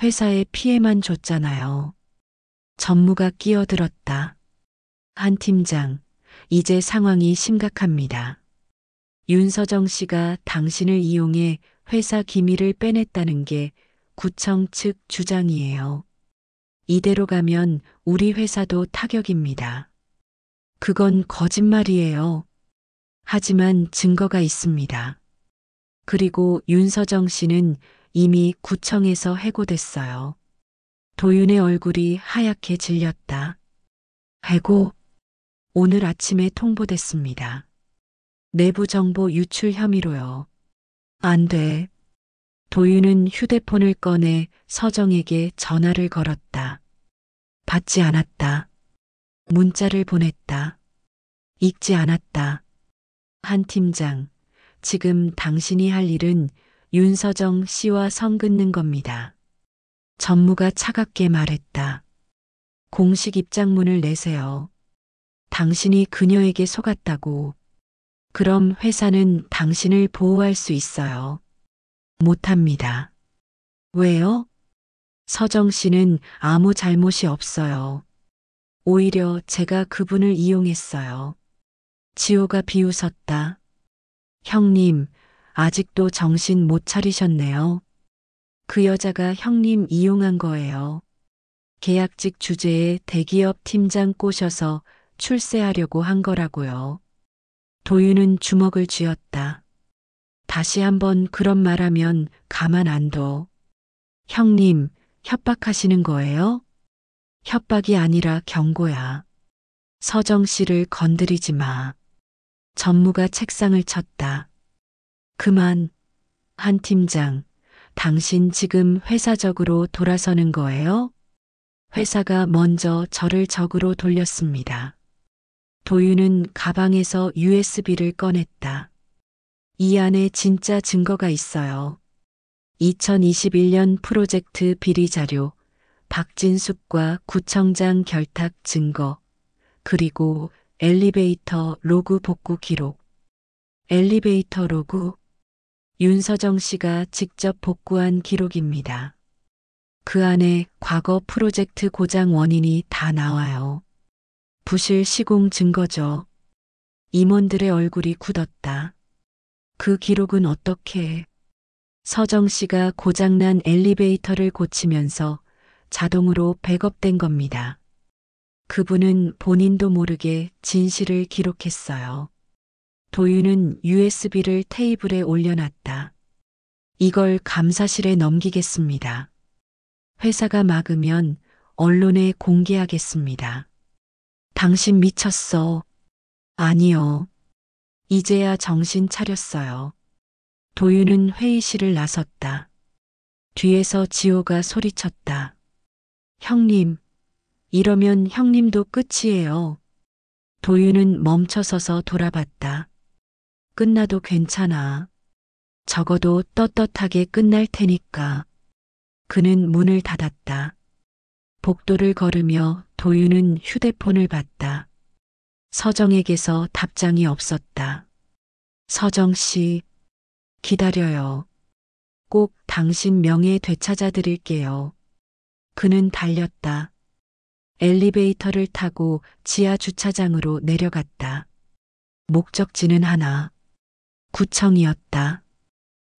회사에 피해만 줬잖아요. 전무가 끼어들었다. 한 팀장, 이제 상황이 심각합니다. 윤서정 씨가 당신을 이용해 회사 기밀을 빼냈다는 게 구청 측 주장이에요. 이대로 가면 우리 회사도 타격입니다. 그건 거짓말이에요. 하지만 증거가 있습니다. 그리고 윤서정 씨는 이미 구청에서 해고됐어요. 도윤의 얼굴이 하얗게 질렸다. 해고? 오늘 아침에 통보됐습니다. 내부 정보 유출 혐의로요. 안 돼. 도윤은 휴대폰을 꺼내 서정에게 전화를 걸었다. 받지 않았다. 문자를 보냈다. 읽지 않았다. 한 팀장, 지금 당신이 할 일은 윤서정 씨와 선 긋는 겁니다. 전무가 차갑게 말했다. 공식 입장문을 내세요. 당신이 그녀에게 속았다고. 그럼 회사는 당신을 보호할 수 있어요. 못합니다. 왜요? 서정 씨는 아무 잘못이 없어요. 오히려 제가 그분을 이용했어요. 지호가 비웃었다. 형님, 아직도 정신 못 차리셨네요. 그 여자가 형님 이용한 거예요. 계약직 주제에 대기업 팀장 꼬셔서 출세하려고 한 거라고요. 도윤은 주먹을 쥐었다. 다시 한번 그런 말하면 가만 안 둬. 형님, 협박하시는 거예요? 협박이 아니라 경고야. 서정 씨를 건드리지 마. 전무가 책상을 쳤다. 그만. 한 팀장, 당신 지금 회사적으로 돌아서는 거예요? 회사가 먼저 저를 적으로 돌렸습니다. 도윤은 가방에서 USB를 꺼냈다. 이 안에 진짜 증거가 있어요. 2021년 프로젝트 비리 자료, 박진숙과 구청장 결탁 증거, 그리고 엘리베이터 로그 복구 기록. 엘리베이터 로그? 윤서정 씨가 직접 복구한 기록입니다. 그 안에 과거 프로젝트 고장 원인이 다 나와요. 부실 시공 증거죠. 임원들의 얼굴이 굳었다. 그 기록은 어떻게? 서정 씨가 고장난 엘리베이터를 고치면서 자동으로 백업된 겁니다. 그분은 본인도 모르게 진실을 기록했어요. 도윤은 USB를 테이블에 올려놨다. 이걸 감사실에 넘기겠습니다. 회사가 막으면 언론에 공개하겠습니다. 당신 미쳤어. 아니요. 이제야 정신 차렸어요. 도윤은 회의실을 나섰다. 뒤에서 지호가 소리쳤다. 형님, 이러면 형님도 끝이에요. 도윤은 멈춰서서 돌아봤다. 끝나도 괜찮아. 적어도 떳떳하게 끝날 테니까. 그는 문을 닫았다. 복도를 걸으며 도윤은 휴대폰을 봤다. 서정에게서 답장이 없었다. 서정 씨, 기다려요. 꼭 당신 명예 되찾아 드릴게요. 그는 달렸다. 엘리베이터를 타고 지하 주차장으로 내려갔다. 목적지는 하나. 구청이었다.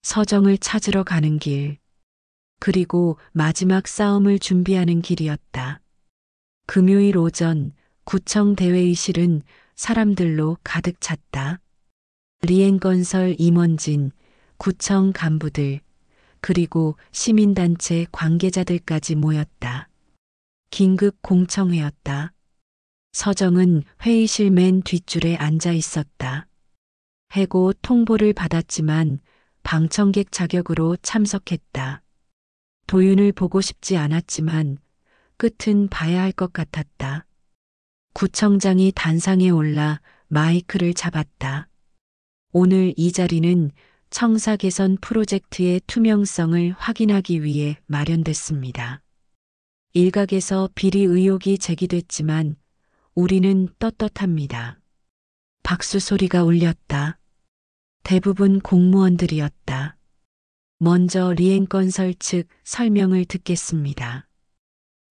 서정을 찾으러 가는 길. 그리고 마지막 싸움을 준비하는 길이었다. 금요일 오전 구청 대회의실은 사람들로 가득 찼다. 리엔건설 임원진, 구청 간부들, 그리고 시민단체 관계자들까지 모였다. 긴급 공청회였다. 서정은 회의실 맨 뒷줄에 앉아 있었다. 해고 통보를 받았지만 방청객 자격으로 참석했다. 도윤을 보고 싶지 않았지만 끝은 봐야 할 것 같았다. 구청장이 단상에 올라 마이크를 잡았다. 오늘 이 자리는 청사 개선 프로젝트의 투명성을 확인하기 위해 마련됐습니다. 일각에서 비리 의혹이 제기됐지만 우리는 떳떳합니다. 박수 소리가 울렸다. 대부분 공무원들이었다. 먼저 리엔건설 측 설명을 듣겠습니다.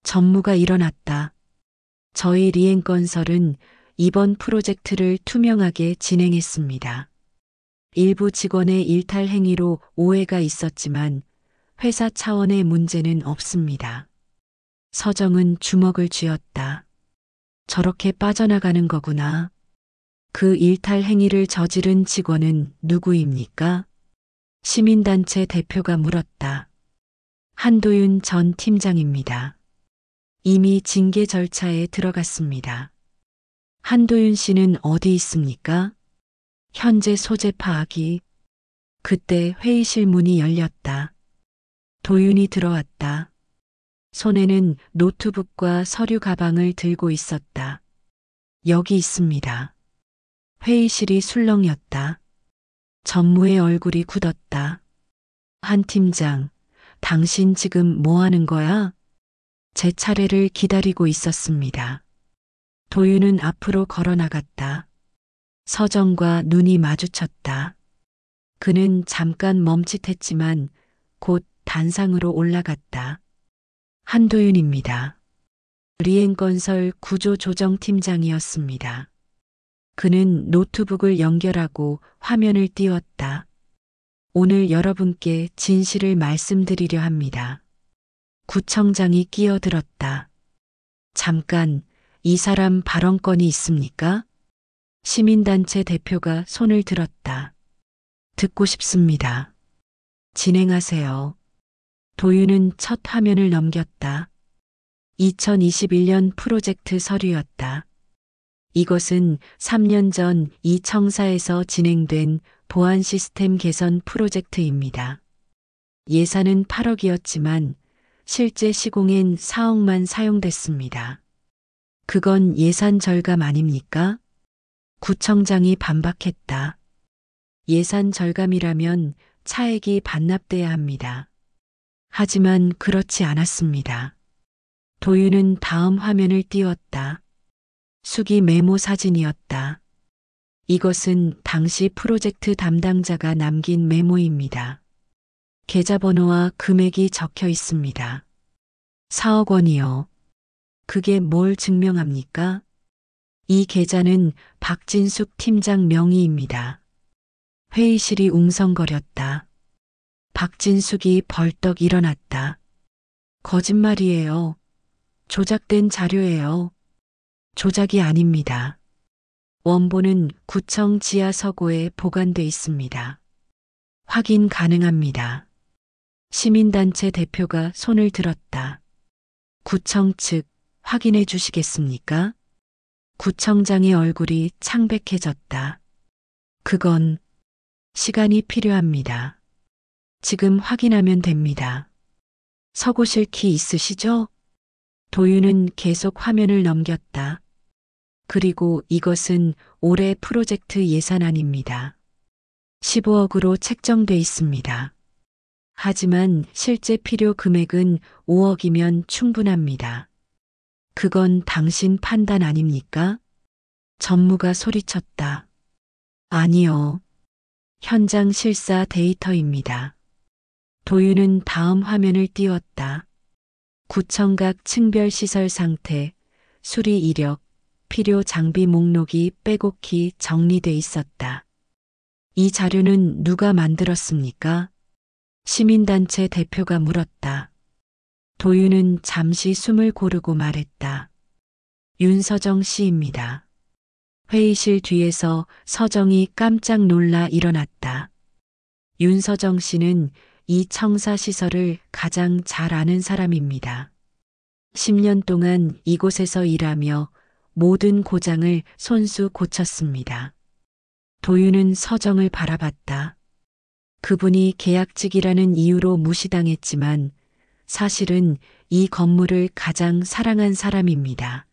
전무가 일어났다. 저희 리엔건설은 이번 프로젝트를 투명하게 진행했습니다. 일부 직원의 일탈 행위로 오해가 있었지만 회사 차원의 문제는 없습니다. 서정은 주먹을 쥐었다. 저렇게 빠져나가는 거구나. 그 일탈 행위를 저지른 직원은 누구입니까? 시민단체 대표가 물었다. 한도윤 전 팀장입니다. 이미 징계 절차에 들어갔습니다. 한도윤 씨는 어디 있습니까? 현재 소재 파악이. 그때 회의실 문이 열렸다. 도윤이 들어왔다. 손에는 노트북과 서류 가방을 들고 있었다. 여기 있습니다. 회의실이 술렁였다. 전무의 얼굴이 굳었다. 한 팀장, 당신 지금 뭐 하는 거야? 제 차례를 기다리고 있었습니다. 도윤은 앞으로 걸어 나갔다. 서정과 눈이 마주쳤다. 그는 잠깐 멈칫했지만 곧 단상으로 올라갔다. 한도윤입니다. 리엔건설 구조조정팀장이었습니다. 그는 노트북을 연결하고 화면을 띄웠다. 오늘 여러분께 진실을 말씀드리려 합니다. 구청장이 끼어들었다. 잠깐, 이 사람 발언권이 있습니까? 시민단체 대표가 손을 들었다. 듣고 싶습니다. 진행하세요. 도윤은 첫 화면을 넘겼다. 2021년 프로젝트 서류였다. 이것은 3년 전 이 청사에서 진행된 보안 시스템 개선 프로젝트입니다. 예산은 8억이었지만 실제 시공엔 4억만 사용됐습니다. 그건 예산 절감 아닙니까? 구청장이 반박했다. 예산 절감이라면 차액이 반납돼야 합니다. 하지만 그렇지 않았습니다. 도윤은 다음 화면을 띄웠다. 수기 메모 사진이었다. 이것은 당시 프로젝트 담당자가 남긴 메모입니다. 계좌번호와 금액이 적혀 있습니다. 4억 원이요. 그게 뭘 증명합니까? 이 계좌는 박진숙 팀장 명의입니다. 회의실이 웅성거렸다. 박진숙이 벌떡 일어났다. 거짓말이에요. 조작된 자료예요. 조작이 아닙니다. 원본은 구청 지하 서고에 보관돼 있습니다. 확인 가능합니다. 시민단체 대표가 손을 들었다. 구청 측 확인해 주시겠습니까? 구청장의 얼굴이 창백해졌다. 그건 시간이 필요합니다. 지금 확인하면 됩니다. 서고실 키 있으시죠? 도윤은 계속 화면을 넘겼다. 그리고 이것은 올해 프로젝트 예산안입니다. 15억으로 책정돼 있습니다. 하지만 실제 필요 금액은 5억이면 충분합니다. 그건 당신 판단 아닙니까? 전무가 소리쳤다. 아니요. 현장 실사 데이터입니다. 도윤은 다음 화면을 띄웠다. 구청각 층별 시설 상태, 수리 이력, 필요 장비 목록이 빼곡히 정리돼 있었다. 이 자료는 누가 만들었습니까? 시민단체 대표가 물었다. 도윤은 잠시 숨을 고르고 말했다. 윤서정 씨입니다. 회의실 뒤에서 서정이 깜짝 놀라 일어났다. 윤서정 씨는 이 청사 시설을 가장 잘 아는 사람입니다. 10년 동안 이곳에서 일하며 모든 고장을 손수 고쳤습니다. 도윤은 서정을 바라봤다. 그분이 계약직이라는 이유로 무시당했지만 사실은 이 건물을 가장 사랑한 사람입니다.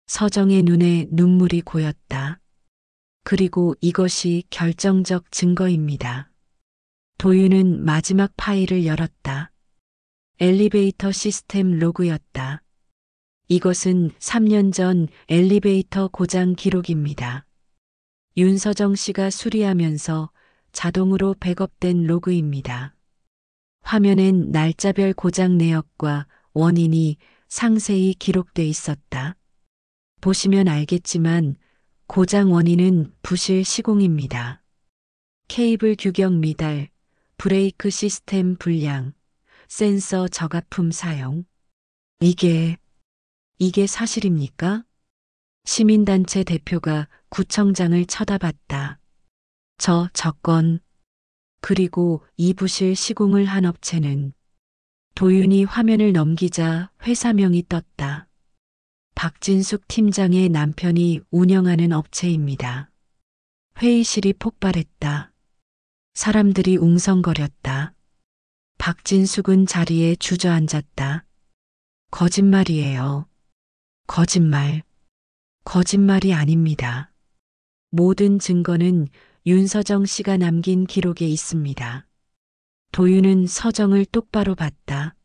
서정의 눈에 눈물이 고였다. 그리고 이것이 결정적 증거입니다. 도윤은 마지막 파일을 열었다. 엘리베이터 시스템 로그였다. 이것은 3년 전 엘리베이터 고장 기록입니다. 윤서정 씨가 수리하면서 자동으로 백업된 로그입니다. 화면엔 날짜별 고장 내역과 원인이 상세히 기록돼 있었다. 보시면 알겠지만 고장 원인은 부실 시공입니다. 케이블 규격 미달, 브레이크 시스템 불량, 센서 저가품 사용. 이게 사실입니까? 시민단체 대표가 구청장을 쳐다봤다. 저 적건, 그리고 이 부실 시공을 한 업체는 도윤이 화면을 넘기자 회사명이 떴다. 박진숙 팀장의 남편이 운영하는 업체입니다. 회의실이 폭발했다. 사람들이 웅성거렸다. 박진숙은 자리에 주저앉았다. 거짓말이에요. 거짓말. 거짓말이 아닙니다. 모든 증거는 윤서정 씨가 남긴 기록에 있습니다. 도윤은 서정을 똑바로 봤다.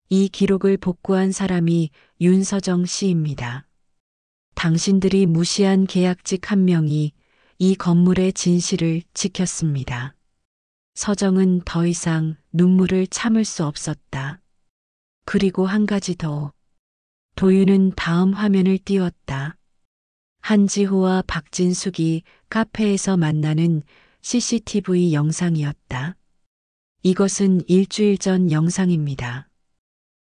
이 기록을 복구한 사람이 윤서정 씨입니다. 당신들이 무시한 계약직 한 명이 이 건물의 진실을 지켰습니다. 서정은 더 이상 눈물을 참을 수 없었다. 그리고 한 가지 더. 도윤은 다음 화면을 띄웠다. 한지호와 박진숙이 카페에서 만나는 CCTV 영상이었다. 이것은 일주일 전 영상입니다.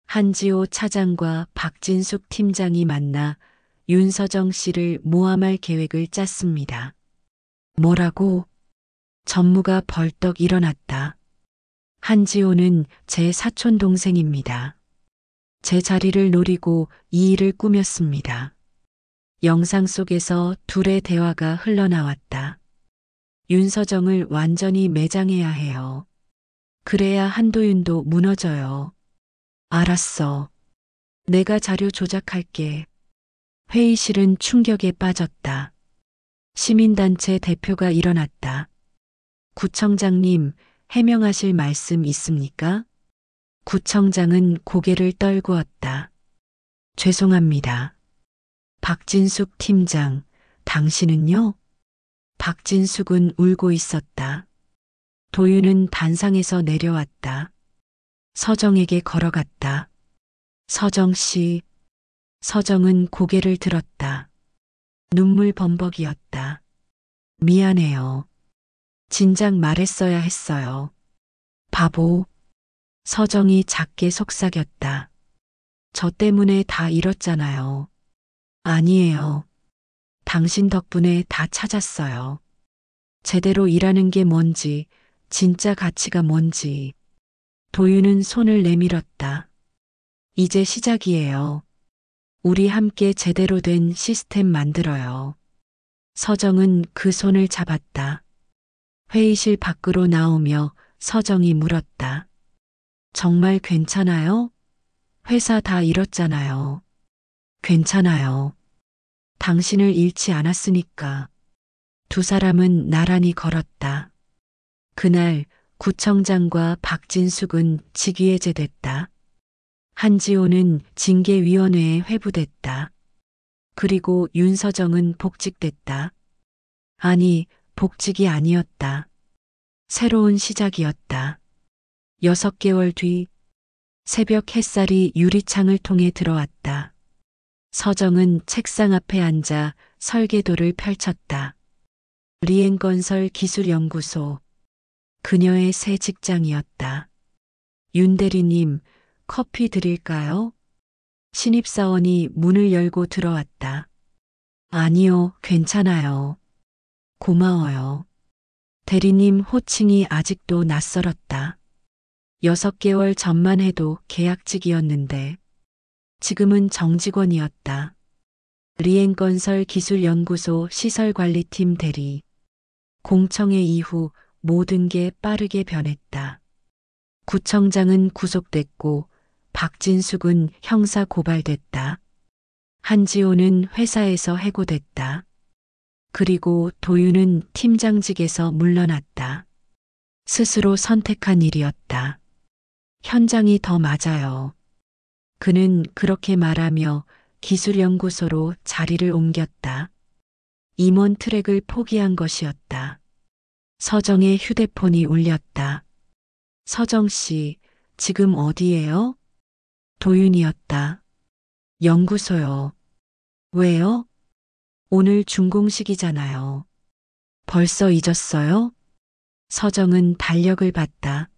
한지호 차장과 박진숙 팀장이 만나 윤서정 씨를 모함할 계획을 짰습니다. 뭐라고? 전무가 벌떡 일어났다. 한지호는 제 사촌 동생입니다. 제 자리를 노리고 이 일을 꾸몄습니다. 영상 속에서 둘의 대화가 흘러나왔다. 윤서정을 완전히 매장해야 해요. 그래야 한도윤도 무너져요. 알았어. 내가 자료 조작할게. 회의실은 충격에 빠졌다. 시민단체 대표가 일어났다. 구청장님, 해명하실 말씀 있습니까? 구청장은 고개를 떨구었다. 죄송합니다. 박진숙 팀장, 당신은요? 박진숙은 울고 있었다. 도윤은 단상에서 내려왔다. 서정에게 걸어갔다. 서정 씨. 서정은 고개를 들었다. 눈물 범벅이었다. 미안해요. 진작 말했어야 했어요. 바보. 서정이 작게 속삭였다. 저 때문에 다 잃었잖아요. 아니에요. 당신 덕분에 다 찾았어요. 제대로 일하는 게 뭔지, 진짜 가치가 뭔지. 도윤은 손을 내밀었다. 이제 시작이에요. 우리 함께 제대로 된 시스템 만들어요. 서정은 그 손을 잡았다. 회의실 밖으로 나오며 서정이 물었다. 정말 괜찮아요? 회사 다 잃었잖아요. 괜찮아요. 당신을 잃지 않았으니까. 두 사람은 나란히 걸었다. 그날 구청장과 박진숙은 직위해제됐다. 한지호는 징계위원회에 회부됐다. 그리고 윤서정은 복직됐다. 아니, 복직이 아니었다. 새로운 시작이었다. 6개월 뒤 새벽 햇살이 유리창을 통해 들어왔다. 서정은 책상 앞에 앉아 설계도를 펼쳤다. 리엔건설 기술연구소. 그녀의 새 직장이었다. 윤 대리님, 커피 드릴까요? 신입사원이 문을 열고 들어왔다. 아니요, 괜찮아요. 고마워요. 대리님 호칭이 아직도 낯설었다. 6개월 전만 해도 계약직이었는데 지금은 정직원이었다. 리엔건설 기술연구소 시설관리팀 대리. 공청회 이후 모든 게 빠르게 변했다. 구청장은 구속됐고 박진숙은 형사 고발됐다. 한지호는 회사에서 해고됐다. 그리고 도윤은 팀장직에서 물러났다. 스스로 선택한 일이었다. 현장이 더 맞아요. 그는 그렇게 말하며 기술연구소로 자리를 옮겼다. 임원 트랙을 포기한 것이었다. 서정의 휴대폰이 울렸다. 서정 씨, 지금 어디예요? 도윤이었다. 연구소요. 왜요? 오늘 준공식이잖아요. 벌써 잊었어요? 서정은 달력을 봤다.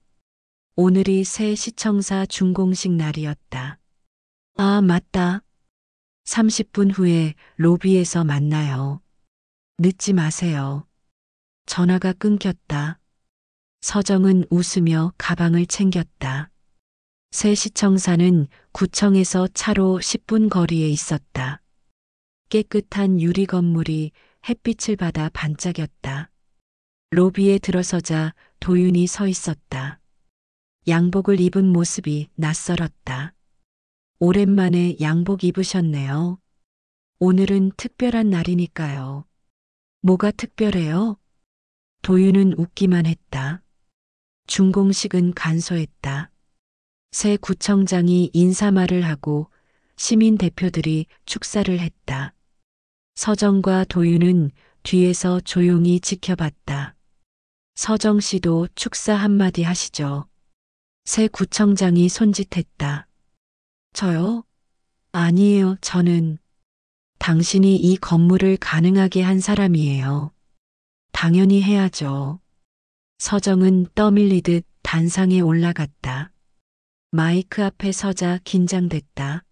오늘이 새 시청사 준공식 날이었다. 아, 맞다. 30분 후에 로비에서 만나요. 늦지 마세요. 전화가 끊겼다. 서정은 웃으며 가방을 챙겼다. 새 시청사는 구청에서 차로 10분 거리에 있었다. 깨끗한 유리 건물이 햇빛을 받아 반짝였다. 로비에 들어서자 도윤이 서 있었다. 양복을 입은 모습이 낯설었다. 오랜만에 양복 입으셨네요. 오늘은 특별한 날이니까요. 뭐가 특별해요? 도윤은 웃기만 했다. 준공식은 간소했다. 새 구청장이 인사말을 하고 시민 대표들이 축사를 했다. 서정과 도윤은 뒤에서 조용히 지켜봤다. 서정 씨도 축사 한마디 하시죠. 새 구청장이 손짓했다. 저요? 아니에요, 저는. 당신이 이 건물을 가능하게 한 사람이에요. 당연히 해야죠. 서정은 떠밀리듯 단상에 올라갔다. 마이크 앞에 서자 긴장됐다.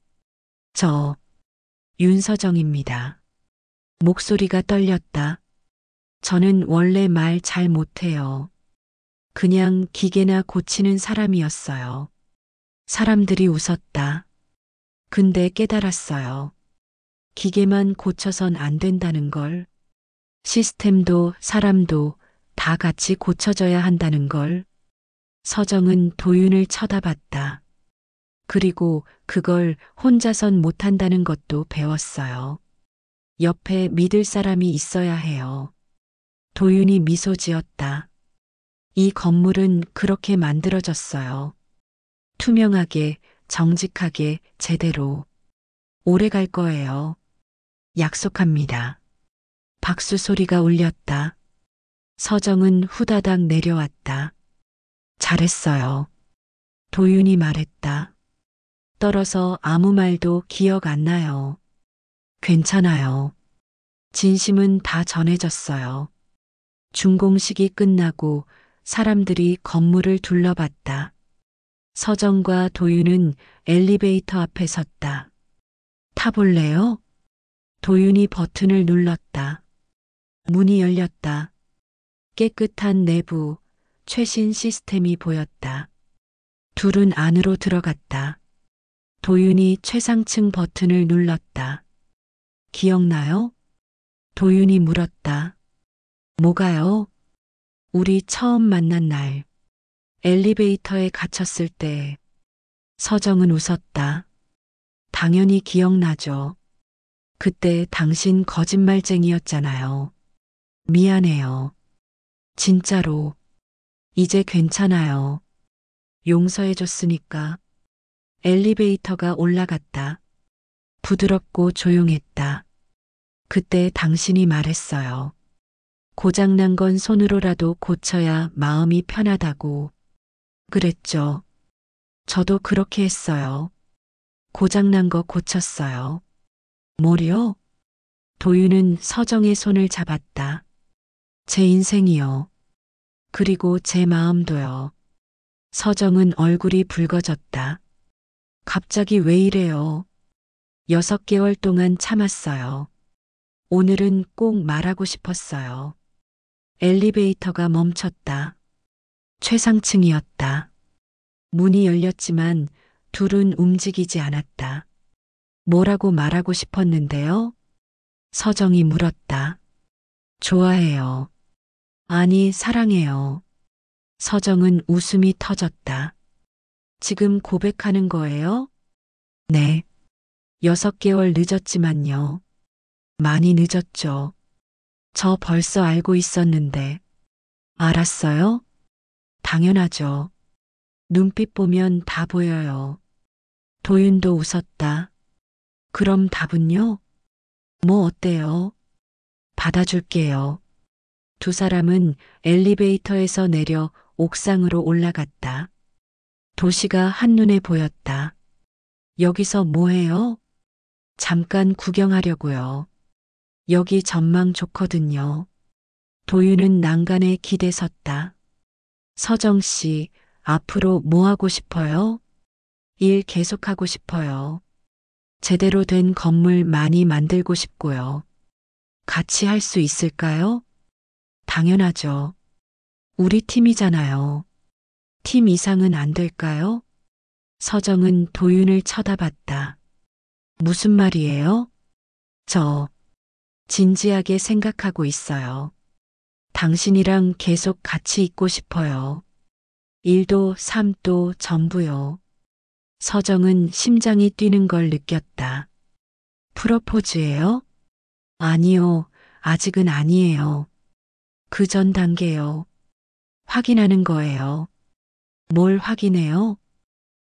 저, 윤서정입니다. 목소리가 떨렸다. 저는 원래 말 잘 못해요. 그냥 기계나 고치는 사람이었어요. 사람들이 웃었다. 근데 깨달았어요. 기계만 고쳐선 안 된다는 걸. 시스템도 사람도 다 같이 고쳐져야 한다는 걸. 서정은 도윤을 쳐다봤다. 그리고 그걸 혼자선 못한다는 것도 배웠어요. 옆에 믿을 사람이 있어야 해요. 도윤이 미소 지었다. 이 건물은 그렇게 만들어졌어요. 투명하게, 정직하게, 제대로. 오래 갈 거예요. 약속합니다. 박수 소리가 울렸다. 서정은 후다닥 내려왔다. 잘했어요. 도윤이 말했다. 떨어서 아무 말도 기억 안 나요. 괜찮아요. 진심은 다 전해졌어요. 준공식이 끝나고 사람들이 건물을 둘러봤다. 서정과 도윤은 엘리베이터 앞에 섰다. 타볼래요? 도윤이 버튼을 눌렀다. 문이 열렸다. 깨끗한 내부, 최신 시스템이 보였다. 둘은 안으로 들어갔다. 도윤이 최상층 버튼을 눌렀다. 기억나요? 도윤이 물었다. 뭐가요? 우리 처음 만난 날, 엘리베이터에 갇혔을 때. 서정은 웃었다. 당연히 기억나죠. 그때 당신 거짓말쟁이였잖아요. 미안해요. 진짜로. 이제 괜찮아요. 용서해줬으니까. 엘리베이터가 올라갔다. 부드럽고 조용했다. 그때 당신이 말했어요. 고장난 건 손으로라도 고쳐야 마음이 편하다고. 그랬죠. 저도 그렇게 했어요. 고장난 거 고쳤어요. 뭐요? 도윤은 서정의 손을 잡았다. 제 인생이요. 그리고 제 마음도요. 서정은 얼굴이 붉어졌다. 갑자기 왜 이래요? 6개월 동안 참았어요. 오늘은 꼭 말하고 싶었어요. 엘리베이터가 멈췄다. 최상층이었다. 문이 열렸지만 둘은 움직이지 않았다. 뭐라고 말하고 싶었는데요? 서정이 물었다. 좋아해요. 아니, 사랑해요. 서정은 웃음이 터졌다. 지금 고백하는 거예요? 네. 6개월 늦었지만요. 많이 늦었죠. 저 벌써 알고 있었는데. 알았어요? 당연하죠. 눈빛 보면 다 보여요. 도윤도 웃었다. 그럼 답은요? 뭐 어때요? 받아줄게요. 두 사람은 엘리베이터에서 내려 옥상으로 올라갔다. 도시가 한눈에 보였다. 여기서 뭐해요? 잠깐 구경하려고요. 여기 전망 좋거든요. 도윤은 난간에 기대 섰다. 서정 씨, 앞으로 뭐 하고 싶어요? 일 계속하고 싶어요. 제대로 된 건물 많이 만들고 싶고요. 같이 할 수 있을까요? 당연하죠. 우리 팀이잖아요. 팀 이상은 안 될까요? 서정은 도윤을 쳐다봤다. 무슨 말이에요? 저 진지하게 생각하고 있어요. 당신이랑 계속 같이 있고 싶어요. 일도 삶도 전부요. 서정은 심장이 뛰는 걸 느꼈다. 프로포즈예요? 아니요, 아직은 아니에요. 그 전 단계요. 확인하는 거예요. 뭘 확인해요?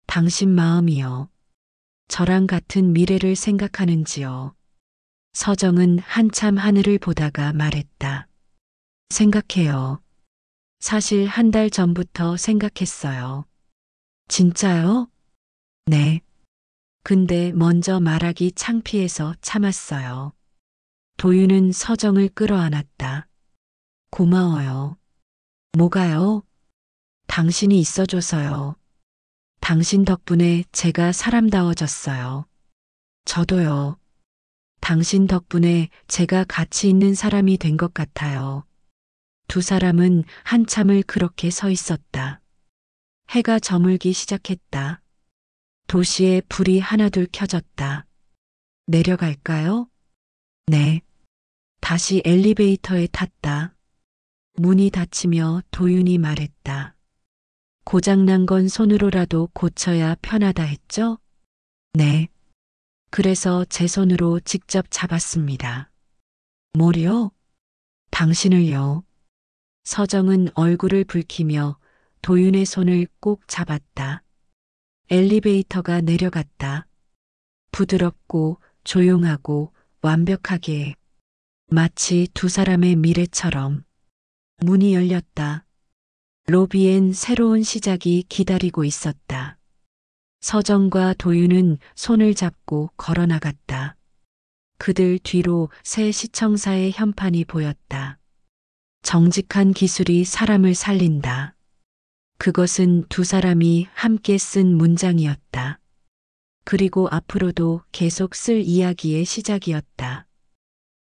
당신 마음이요. 저랑 같은 미래를 생각하는지요. 서정은 한참 하늘을 보다가 말했다. 생각해요. 사실 1달 전부터 생각했어요. 진짜요? 네. 근데 먼저 말하기 창피해서 참았어요. 도윤은 서정을 끌어안았다. 고마워요. 뭐가요? 당신이 있어줘서요. 당신 덕분에 제가 사람다워졌어요. 저도요. 당신 덕분에 제가 가치 있는 사람이 된 것 같아요. 두 사람은 한참을 그렇게 서 있었다. 해가 저물기 시작했다. 도시에 불이 하나둘 켜졌다. 내려갈까요? 네. 다시 엘리베이터에 탔다. 문이 닫히며 도윤이 말했다. 고장난 건 손으로라도 고쳐야 편하다 했죠? 네. 그래서 제 손으로 직접 잡았습니다. 뭐요? 당신을요. 서정은 얼굴을 붉히며 도윤의 손을 꼭 잡았다. 엘리베이터가 내려갔다. 부드럽고 조용하고 완벽하게 마치 두 사람의 미래처럼. 문이 열렸다. 로비엔 새로운 시작이 기다리고 있었다. 서정과 도윤은 손을 잡고 걸어 나갔다. 그들 뒤로 새 시청사의 현판이 보였다. 정직한 기술이 사람을 살린다. 그것은 두 사람이 함께 쓴 문장이었다. 그리고 앞으로도 계속 쓸 이야기의 시작이었다.